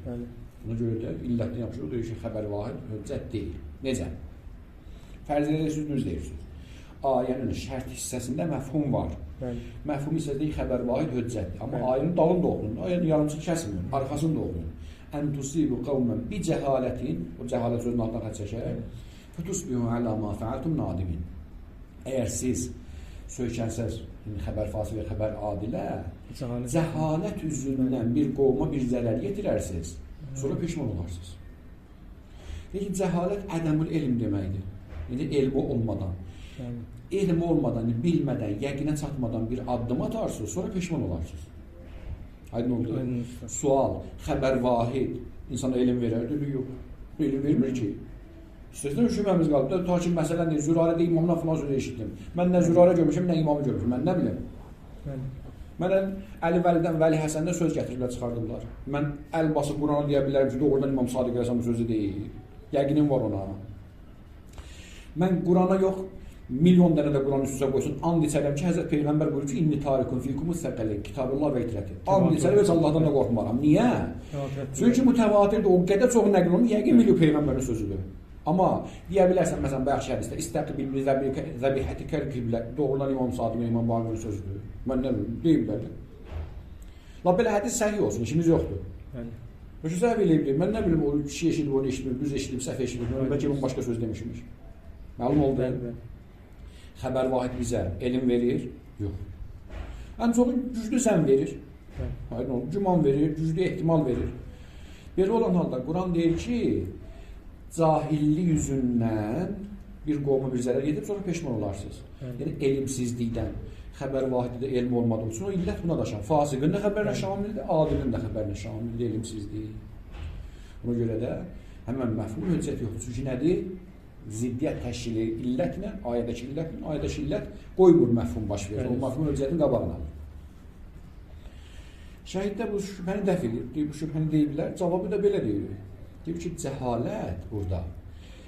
Buna görə də illətini yapışır, o deyir ki, xəbər vahid höccət deyil. Necə? Fərz edirsiniz, düz deyirsiniz. Ayənin şərt hissəsində məfhum var. Məfhum hissədə xəbər vahid höccətdir. Amma ayənin dalını da oxuyun, ayənin yarımçı kəsməyin, arxasını da oxuyun. Ən tusibu qavmən bi cəhalətin, o cəhalət sözünün altından xət çəkər, fətusbihu ələ ma fəaltum nadimin. Əgər siz söykənsəz, xəbər fasilə, xəbər adilə, cəhalət üzündən bir qovma bir zərər yetirərsiniz, sonra peşman olarsınız. Deyək ki, cəhalət ədəmül elm deməkdir. Yəni, elmi olmadan, elmi olmadan, bilmədən, yəqinə çatmadan bir addım atarsınız, sonra peşman olarsınız. Aydın oldu. Sual, xəbər vahid, insana elm verər, deyir, yox, elm vermir ki. İstəsədən şübhəmiz qalıb, ta ki, məsələn deyir, Zürarədə imamdan falan sözü eşitdim. Mən nə Zürarə görmüşəm, nə imamı görmüşəm, mən nə bilim. Mənə Əli Vəlidən, Vəli Həsəndən söz gətiriblər, çıxardıblar. Mən əl basıb Qurana deyə bilərəm ki, doğrudan İmam Sadiq Rəsəmin sözü deyil. Yəqinim var ona. Mən Qurana yox, milyon dənə də Quran üstüsə qoysun, and içərəm ki, Həzrət Peyğəmbər buyurur ki, inni tarikun fikumus səqəlin, kitabullah və itirəti. And içərəm, heç Allahdan da qorxmaram. Niyə? Çünki mütəvatirdir, o qədər çox nəql olunur, yəqin milyon Peyğəmbərin sözüdür. Amma deyə bilərsən, məsələn, bayaq hədisdə, istəqbil bir zəbihəti kərqiblə, doğrudan İmam Sadiqin, İmam Bağırın sözüdür. Mən nə bilim, deyiblər. La belə hədis səhih olsun, işimiz yoxdur. Çünki səhv eləyib, mən nə bilim, o kişi eşidib, onu eşidib, düz eşidib, səhv eşidib, bəlkə bunun başqa söz demişmiş. Məlum oldu. Xəbər vahid bizə elm verir? Yox. Ən çoxu güclü zənn verir. Güman verir, güclü ehtimal verir. Belə olan halda Quran deyir ki, cahillik yüzündən bir qovma bir zərər edib, sonra peşman olarsınız. Yəni, elmsizlikdən, xəbər vahiddə elm olmadığı üçün o illət buna da şamil. Fasiqin də xəbərinə şamildir, adilin də xəbərinə şamildir, elmsizlik. Buna görə də həmən məfhum höccət yoxdur. Çünki nədir? Ziddiyyət təşkili illətlə, ayədəki illət qoymur məfhum baş verir. O məfhum höccətin qabağını alır. Şəhiddə bu şübhəni dəf edir. Bu şübhəni deyiblər, cavabı da belə deyir. Deyir ki, cəhalət burada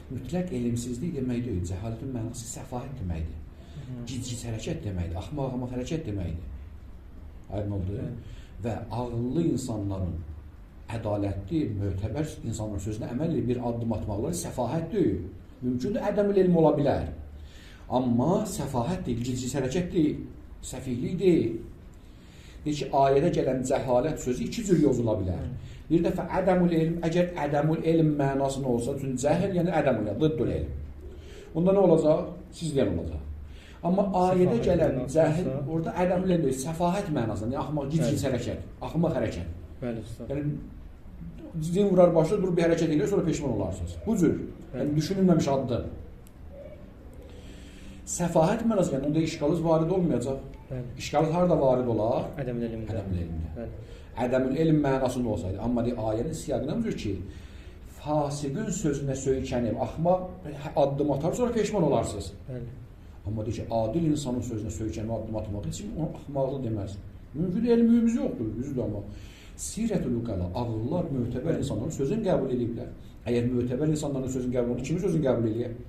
mütləq elmsizlik demək deyil. Cəhalətin mənası səfahət deməkdir. Gic-gic hərəkət deməkdir. Axmaq-axmaq hərəkət deməkdir. Aydın oldu. Və ağıllı insanların, ədalətli, mötəbər insanların sözünə əməl bir addım atmaqları səfahət deyil. Mümkündür, ədəmül elm ola bilər. Amma səfahət deyil, gic-gic hərəkət deyil, səfihlik deyil. Deyir ki, ayədə gələn cəhalət sözü iki cür yozula bilər. Bir dəfə ədəmül elm, əgər ədəmül elm mənasını olsa, çünki cəhil, yəni ədəmül elm, dıddül elm. Onda nə olacaq? Sizləyən olacaq. Amma ayədə Səfahət gələn mənası cəhil olsa- orada ədəmlə deyil, səfahət mənasında, yəni axmaq, gec-gec hərəkət, axmaq hərəkət. Bəli, usta. Yəni zin vurar başda durub bir hərəkət edir, sonra peşman olarsınız. Bu cür. Yəni düşünülməmiş addır. Səfahət mənasında yəni onda işqalız varid olmayacaq. Bəli. İşqalız harda varid olar? Ədəmül elmdə. Ədəmül elmdə. Bəli. Ədəmül elm mənasında olsaydı. Amma ayənin siyaqına mıdır ki, fasiqin sözünə söykənib, axmaq addım atar, sonra peşman olarsınız. Bəli. Amma deyir ki, adil insanın sözünə söykənib, addım atmaq heç kim onu axmaqlı deməz. Mümkün elmimiz yoxdur, düzdür amma. Sirətül uqala, ağıllar mötəbər insanların sözünü qəbul ediblər. Əgər mötəbər insanların sözünü qəbul edib, kimin sözünü qəbul edib?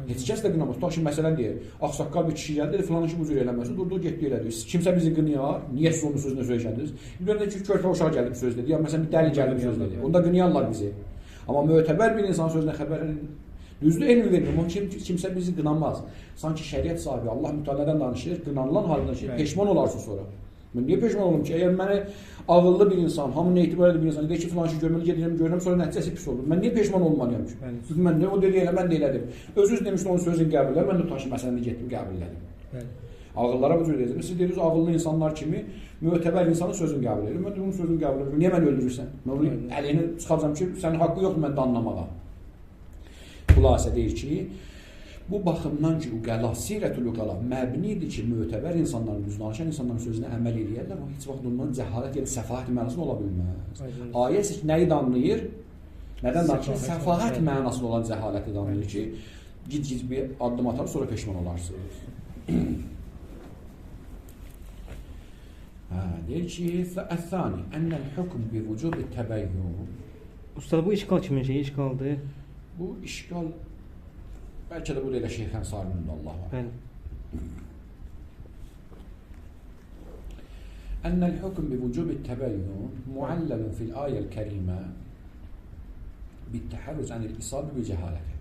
Heç kəs də qınamaz. Tutaq ki, məsələn deyir, ağsaqqal bir kişi gəldi, dedi, filan işi bu cür eləməsin, durdu, getdi elədi. Kimsə bizi qınıyar, niyə siz onun sözünə söykəndiniz? Bir də ki, körpə uşaq gəlib söz dedi, ya məsələn bir dəli gəlib söz dedi. Onda qınıyarlar bizi. Amma mötəbər bir insanın sözünə xəbər düzdür, elm verir, amma kimsə bizi qınamaz. Sanki şəriət sahibi, Allah mütəalədən danışır, qınanılan halında ki, peşman olarsın sonra. Mən niyə peşman olum ki? Əgər mənə ağıllı bir insan, hamının etibar edir bir insan, deyir ki, filan şey görməli gedirəm, görürəm, sonra nəticəsi pis olur. Mən niyə peşman olmalıyam ki? Çünki mən nə o dedi elə, mən də elədim. Özünüz demişdiniz onun sözünü qəbul edir, mən də taşı məsələni getdim, qəbul elədim. Ağıllara bu cür deyirsiniz. Siz deyirsiniz, ağıllı insanlar kimi mötəbər insanın sözünü qəbul edir. Mən də onun sözünü qəbul edirəm. Niyə mən öldürürsən? Mən onu əlini çıxacam ki, sənin haqqı yoxdur mən də anlamağa. Xülasə deyir ki, bu baxımdan ki, uqala, sirətül uqala məbnidir ki, mötəbər insanların, düz danışan insanların sözünə əməl edirlər, o heç vaxt ondan cəhalət yəni səfahət mənasında ola bilməz. Ayə nəyi danlayır? Nədən danışır? Səfahət mənasında olan cəhaləti danlayır ki, gic-gic bir addım atar, sonra peşman olarsınız. Deyir ki, fəəthani, ənəl hükm bi vücubi təbəyyün. Usta, bu işgal kimin şeyi işgaldır? Bu işgal, bəlkə də bu da elə Şeyx Ənsarinin də Allah var. Bəli. Ənəl hükm bi vücubi təbəyyün mualləlun fil ayəl kərimə bittəhərrüz ənil isabi bi cəhaləti.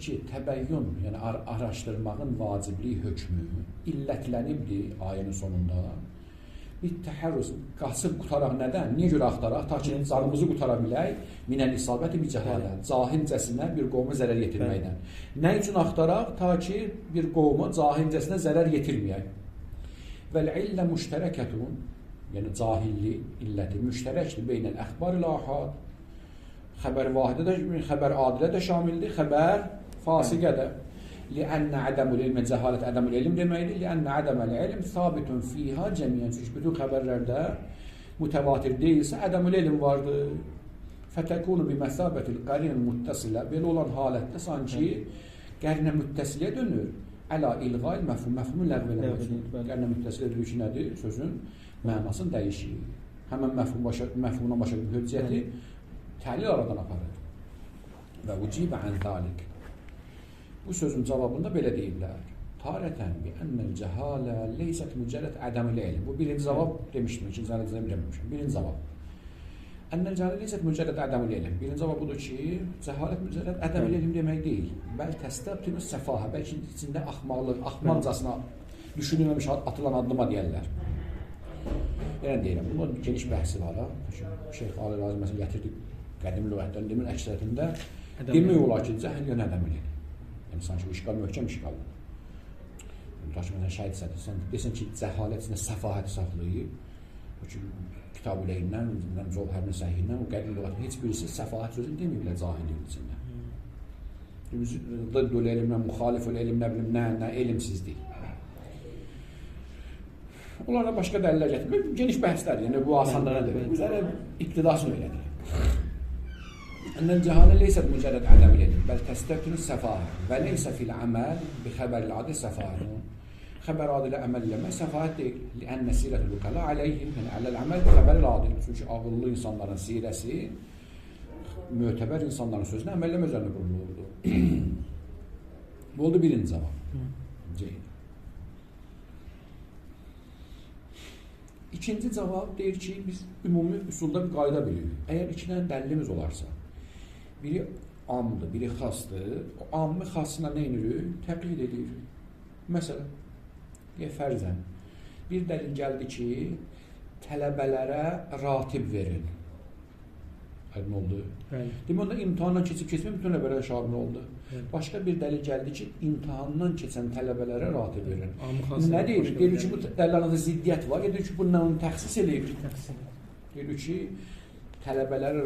ki, təbəyyün, yəni araşdırmağın vacibliyi hökmü illətlənibdir ayənin sonunda. Bir təhərrüz, qaçıb qutaraq nədən? Niyə görə axtaraq? Ta ki, zarımızı qutara bilək, minəl isabəti bir cəhalət, cahilcəsinə bir qovma zərər yetirməkdən. Nə üçün axtaraq? Ta ki, bir qovma cahilcəsinə zərər yetirməyək. Vəl-illə müştərəkətun, yəni cahilli illəti müştərəkdir beynəl əxbar-ül ahad, xəbər vahidə də, xəbər adilə də şamildir, xəbər fasiqə də. لأن عدم العلم cəhalət ədəmül elm deməkdir. لأن عدم العلم ثابت فيها cəmiyyən. Çünki bütün xəbərlərdə mütəvatir deyilsə ədəmül elm vardır. فَتَكُونُ بِمَثَابَةِ الْقَرِينَ مُتَّصِلَةِ Belə olan halətdə sanki qərnə müttəsilə dönür. Əla ilğal məfhum, məfhumu ləğv eləmək. Qərnə müttəsilə dedik ki, nədir? Sözün mənasını dəyişir. Həmən məfhumuna başa bir hüccəti təlil aradan aparır. Və ucibə ən zalik. Bu sözün cavabında belə deyirlər. Tarətən bi ennel cəhalə leysət mücərrət ədəmül elm. Bu birinci cavab demişdim, ikinci cavab demişdim. Birinci cavab. Ennel cəhalə leysət mücərrət ədəmül elm. Birinci cavab budur ki, cəhalət mücərrət ədəmül elm demək deyil. Bəl təstəbtünüz səfahə, bəlkə içində axmaqlıq, axmaqcasına düşünülməmiş atılan addıma deyərlər. Yəni deyirəm, bunun geniş bəhsi var. Şeyx Ali Razı məsələn gətirdik qədim lüğətdən demin əksəriyyətində demək olar ki, cəhl yönə ədəmül elm. Yəni, sanki bu işqal möhkəm işqaldır. Məsələn, şəhid sədəsən, desən ki, cəhalət içində səfahəti saxlayıb, o ki, kitab-ı leyindən, Cövhərin səhiyindən, o qədim lüğətin heç birisi səfahət sözünü deməyiblər cahilin içində. Dıddül elmlə, müxalifül elm, nə bilim, nə elmsizdir. Onlara başqa dəlillər gətirmək, geniş bəhslərdir, yəni bu asanlara deyil. Bu üzərə iqtidasını elədir. Ennel cəhalə leysət mücərrəd ədəmül elm, bəl təstəbtünü səfahə və leysə fil əməl bi xəbəril adi səfahə. Xəbər adilə əməl eləmək səfahət deyil. Lənnə sirətül uqala aleyhim, yəni ələl əməl bi xəbəril adi. Çünki ağıllı insanların sirəsi mötəbər insanların sözünə əməl eləmə üzərində qurulurdu. Bu oldu birinci cavab. İkinci cavab deyir ki, biz ümumi üsulda bir qayda bilirik. Əgər iki dənə dəlilimiz olarsa, biri amdır, biri xasdır, o amı xasına nə edirik? Təqlid edirik. Məsələn, fərzən, bir dəlil gəldi ki, tələbələrə ratib verin. Aydın oldu. Bəli. Demək onda imtahandan keçib-keçmə bütün tələbələrə şamil oldu. Bəli. Başqa bir dəlil gəldi ki, imtahandan keçən tələbələrə ratib verin. Amil Nə deyir? Deyir ki, bu dəlillərdə ziddiyyət var. Deyir ki, bununla onu təxsis eləyir. Deyir ki, tələbələr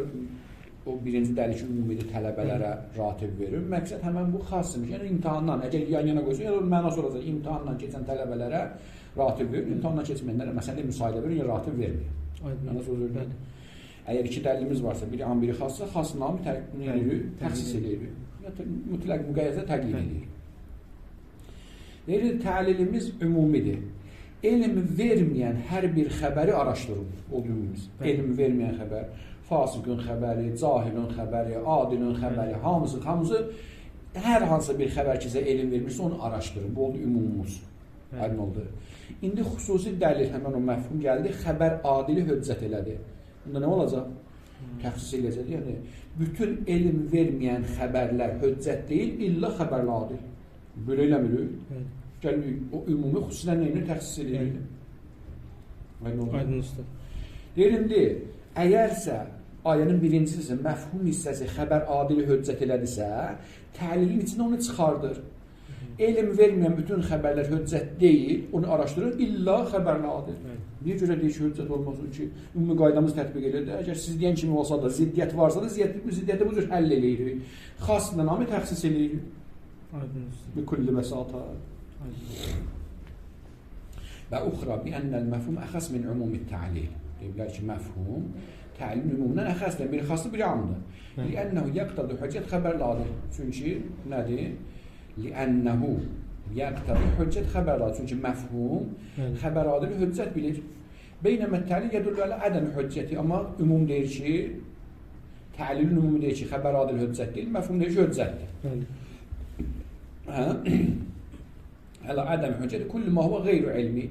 o birinci dəlil ki, ümumi tələbələrə ratib verir. Məqsəd həmən bu xassımış. Yəni imtahandan, əgər yan-yana qoysa, yəni mənası olacaq. İmtahandan keçən tələbələrə ratib verir. İmtahandan keçməyənlərə məsələn müsahidə verir, yəni ratib vermir. Mənası olacaq. Əgər iki dəlilimiz varsa, biri am, biri xassa, xas namı təxsis edir. Mütləq müqəyyədə təqlid edir. Deyir, təlilimiz ümumidir. Elm verməyən hər bir xəbəri araşdırın. O ümumimiz. Elm verməyən xəbər, fasiqün xəbəri, cahilün xəbəri, adilün xəbəri, hamısı hər hansı bir xəbər ki, sizə elm vermirsə, onu araşdırın. Bu oldu ümumumuz. Aydın oldu. İndi xüsusi dəlil, həmən o məfhum gəldi, xəbər adili höccət elədi. Bunda nə olacaq? Təxsis eləyəcək. Yəni, bütün elm verməyən xəbərlər höccət deyil, illa xəbərlə adil. Belə eləmirik. Gəlir, o ümumi xüsusilə neyini təxsis eləyir? Aydın usta. Deyir, indi, əgərsə ayənin birincisi, məfhum hissəsi xəbər adili höccət elədisə, təlilin içində onu çıxardır. Elm verməyən bütün xəbərlər höccət deyil, onu araşdırır, illa xəbərlə adil. Niyə görə deyir ki, höccət olmasın ki, ümumi qaydamız tətbiq edir. Əgər siz deyən kimi olsa da, ziddiyyət varsa da, ziddiyyəti bu cür həll eləyirik. Xasla namı təxsis eləyirik. Bir kulli vəsata. Və uxra bi ənəl məfhum əxəs min umumi tə'lil. Deyiblər ki, məfhum tə'lilin ümumundan əxəsdən biri xaslı, biri amdır. Li'ənəhu yəqtədu hüccət xəbərlə adil. Çünki nədir? Li'ənəhu yəqtədu hüccət xəbərlə adil. Çünki məfhum xəbər adili hüccət bilir. Beynəmət tə'lil yədullu ələ ədəm hüccəti. Amma ümum deyir ki, tə'lilin ümumi deyir ki, xəbər adil hüccət deyil, məfhum deyir ki, hüccətdir. Ələ ədəm hüccəti kulli ma huva qeyru ilmi.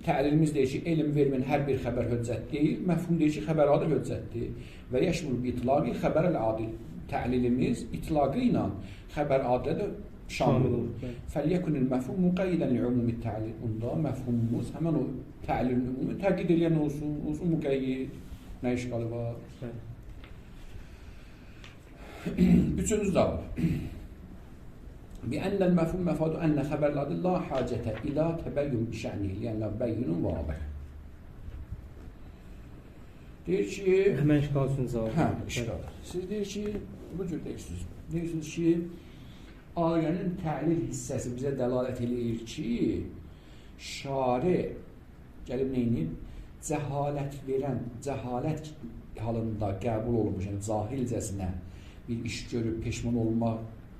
Təlilimiz deyir ki, elm vermən hər bir xəbər höccət deyil, məfhum deyir ki, xəbər adil höccətdir. Və yəşmul bi itlaqi xəbər əl-adil. Təlilimiz itlaqı ilə xəbər adilə də şamil olur. Fəliyyəkunil məfhum müqayyidən li-umumi təlil. Onda məfhumumuz həmən o təlilin ümumi təqid edən olsun müqəyyid. Nə işqalı var? Üçüncü cavab. بأن المفهوم مفاد أن خبر لا حاجة إلى تبين بشأنه لأنه بين واضح. Deyir ki, həmən işqal üçün cavab. Hə, işqal. Siz deyir ki, bu cür deyirsiniz. Deyirsiniz ki, ayənin təlil hissəsi bizə dəlalət eləyir ki, şari gəlib neyinib? Cəhalət verən, cəhalət halında qəbul olunmuş, yəni cahilcəsinə bir iş görüb peşman olmaq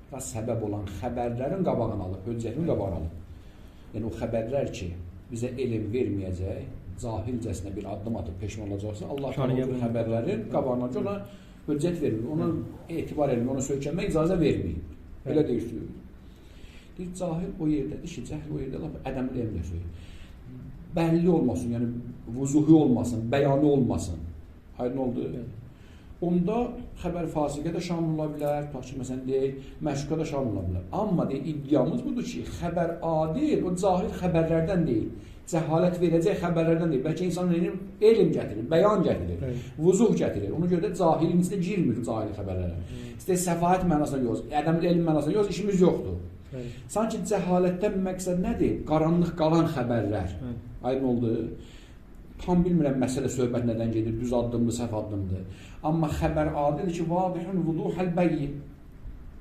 və səbəb olan xəbərlərin qabağını alıb, höccətin qabağını alıb. Yəni o xəbərlər ki, bizə elm verməyəcək, cahilcəsinə bir addım atıb peşman olacaqsa, Allah o xəbərlərin qabağını alacaq, ona höccət vermir, ona etibar etmir, ona söykənmək icazə vermir. Belə deyirsiniz. Deyir, cahil o yerdədir ki, cəhl o yerdə ədəmli elmdir söyləyir. Bəlli olmasın, yəni vuzuhi olmasın, bəyanı olmasın. Aydın oldu? Onda xəbər fasiqə də şamil ola bilər, tutaq ki, məsələn deyək, məşuqa da şamil ola bilər. Amma deyək, iddiamız budur ki, xəbər adil, o cahil xəbərlərdən deyil, cəhalət verəcək xəbərlərdən deyil. Bəlkə insan elm gətirir, bəyan gətirir, vuzuh gətirir. Ona görə də cahilin içində girmir cahil xəbərlərə. İstəyək səfahət mənasına yox, ədəmli elm mənasına yox, işimiz yoxdur. Sanki cəhalətdən məqsəd nədir? Qaranlıq qalan xəbərlər. Aydın oldu. Tam bilmirəm məsələ söhbət nədən gedir, düz addımdır, səhv addımdır. Amma xəbər adildir ki, vadihun vuduhəl bəyyin.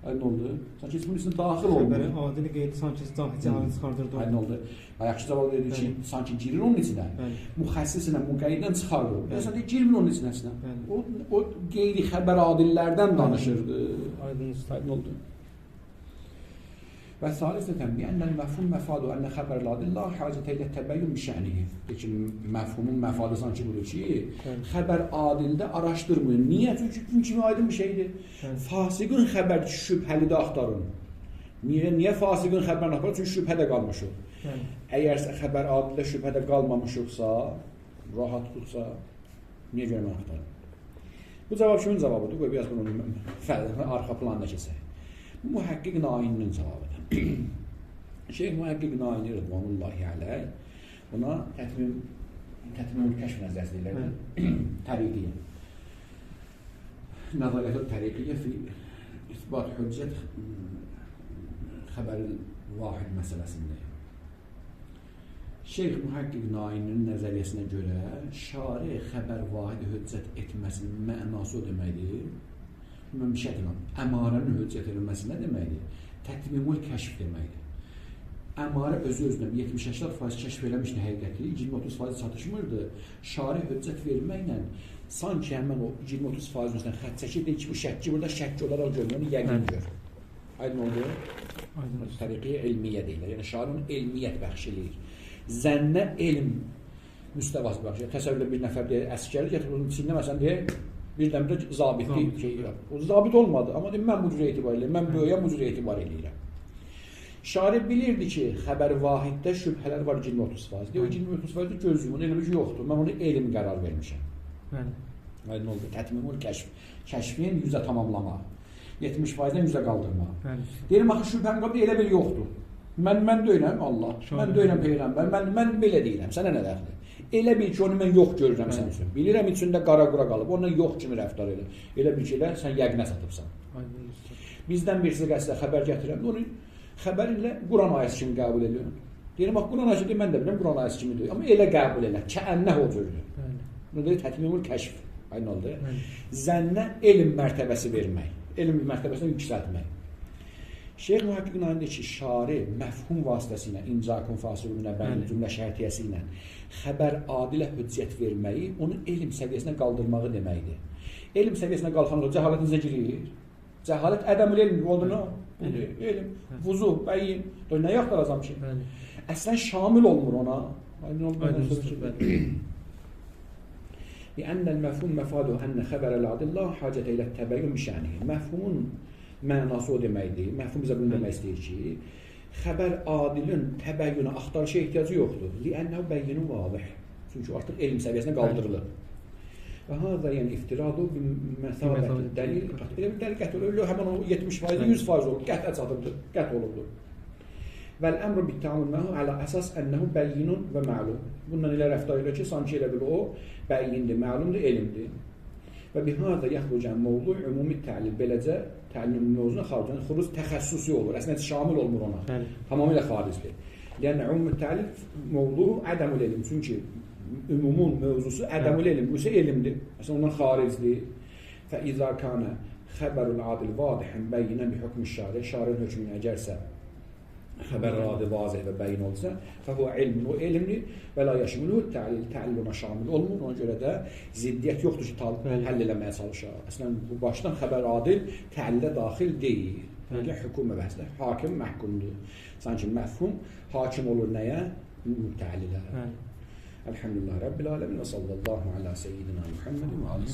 Aydın oldu. Sanki bunun içində daxil olmur. Xəbərin adili qeydi sanki cahilini çıxardırdı. Aydın oldu. Yaxşı cavab verir ki, sanki girir onun içinə. Müxəssisinə, müqəyyiddən çıxardır. Məsələn deyir, girmir onun içinəsinə. O qeyri xəbər adillərdən danışırdı. Aydın oldu. Və salisətən bi ənəl məfhum məfadu ənə xəbər ladil la hacətə ilə təbəyyün bişənihi. Peki, məfhumun məfadı sanki budur ki, xəbər adildə araşdırmayın. Niyə? Çünki gün kimi aydın bir şeydir. Fasiqin xəbər şübhəlidə axtarın. Niyə fasiqin xəbərini axtarın? Çünki şübhədə qalmışıq. Əgərsə xəbər adildə şübhədə qalmamışıqsa, rahat tutsa, niyə görə mən axtarın? Bu cavab kimin cavabıdır? Qoy, biraz bunu arxa planına keçək. Bu mühəqqiq naininin cavabıdır. Şeyh mühəqqiq naini rıdvanullahi aləy buna tətmimül kəşf nəzərsi deyirlər. Təriqiyyə. nəzariyyət təriqiyyə fi isbat hüccət xəbər vahid məsələsində. Şeyx Mühəqqiq Nainin nəzəriyyəsinə görə şari xəbər vahidi hüccət etməsinin mənası o deməkdir. Mən bir şey deyirəm, əmarənin hüccət edilməsi nə deməkdir? Tətmimul kəşf deməkdir. Əmarə özü-özünə 70-80% kəşf eləmişdi həqiqəti, 20-30% çatışmırdı. Şari hüccət verməklə sanki həmən o 20-30% üstündən xət çəkirdi ki, bu şəkki burada şəkki olaraq görünür, onu yəqin gör. Aydın oldu? Təriqiyyə elmiyyə deyilir. Yəni şari elmiyyət bəxş eləyir. Zənnə elm müstəvası bəxş eləyir. Təsəvvürlə bir nəfər deyir, əskəri gətir, onun içində məsələn deyir, birdən-birə zabitlik şey yox. O zabit olmadı, amma deyir, mən bu cür etibar eləyirəm, mən böyüyə bu cür etibar eləyirəm. Şari bilirdi ki, xəbər vahiddə şübhələr var 20-30%. O 20-30% göz yumun, elə bir yoxdur. Mən onu elm qərar vermişəm. Aydın oldu. Tətmimul kəşf. Kəşfin 100-ə tamamlamaq. 70%-dən 100-ə qaldırmaq. Deyirəm, axı şübhəm qabda elə bir yoxdur. Mən deyirəm Allah, mən deyirəm Peyğəmbər, mən belə deyirəm, sənə nə dəxli? Elə bil ki, onu mən yox görürəm sən üçün. Bilirəm içində qara-qura qalıb, onunla yox kimi rəftar elə. Elə bil ki, elə sən yəqinə satıbsan. Bizdən birisi qəsdə xəbər gətirəm, onu xəbərinlə Quran ayəsi kimi qəbul edirəm. Deyirəm, bax, Quran ayəsi deyir, mən də biləm, Quran ayəsi kimi deyir. Amma elə qəbul elə, kəənnəh o cürdür. Bunu deyir, tətmimul kəşf. Aynı oldu. Zənnə elm mərtəbəsi vermək, elm mərtəbəsini yüksəltmək. Şeyx Mühəqqiq Nainin deyir ki, şari məfhum vasitəsilə, incakun fasilunə bəyin cümlə şərtiyyəsi ilə xəbər adilə hüccət verməyi, onu elm səviyyəsinə qaldırmağı deməkdir. Elm səviyyəsinə qalxanlar cəhalət necə girir? Cəhalət ədəmül elm olduğunu, elm, vuzu, bəyin, nə yaxtaracam ki? Əslən şamil olmur ona. لأن المفهوم مفاده أن خبر العدل لا حاجة إلى التبين بشأنه. Məfhumun mənası o deməkdir. Məfhum bizə bunu demək istəyir ki, xəbər adilin təbəyyünə, axtarışa ehtiyacı yoxdur. لأنه بين واضح. Çünki artıq elm səviyyəsinə qaldırılır. Və hada yəni iftiradu biməsabəti dəlil. Elə bir dəlil qət olur. Həmin o 70%, 100% olur. Qətə çatıbdır. Qət olubdur. Vəl-əmru bit-təamül məhu alə əsas ənəhu bəyyinun və məlum. Bundan elə rəftar edir ki, sanki elə bil o bəyyindir, məlumdur, elmdir. Və bihada yaxrucan mövdu ümumi təlil. Beləcə təlimin mövzuna xaricən xuruz təxəssüsi olur. Əslində şamil olmur ona. Tamamilə xaricdir. Yəni ümumi təlil mövdu ədəmül elm. Çünki ümumun mövzusu ədəmül elm. Bu isə elmdir. Əslində ondan xaricdir. Fə izə kana xəbərul adil vadihan bəyyinən bi hükmü şari. Şarinin hökmünü əgərsə xəbər adi vazih və bəyin olsa, fəhvə ilmin o elmdir və la yaşmulu təlil, təlil ona şamil olmur. Ona görə də ziddiyyət yoxdur ki, həll eləməyə çalışar. Əslən, bu başdan xəbər adil təlilə daxil deyil. Yəni, hüküm əvəzdə. Hakim məhkumdur. Sanki məfhum hakim olur nəyə? Təlilə. Elhamdülillah Rabbil aləmin və sallallahu alə seyyidina Muhammedin və aleyhi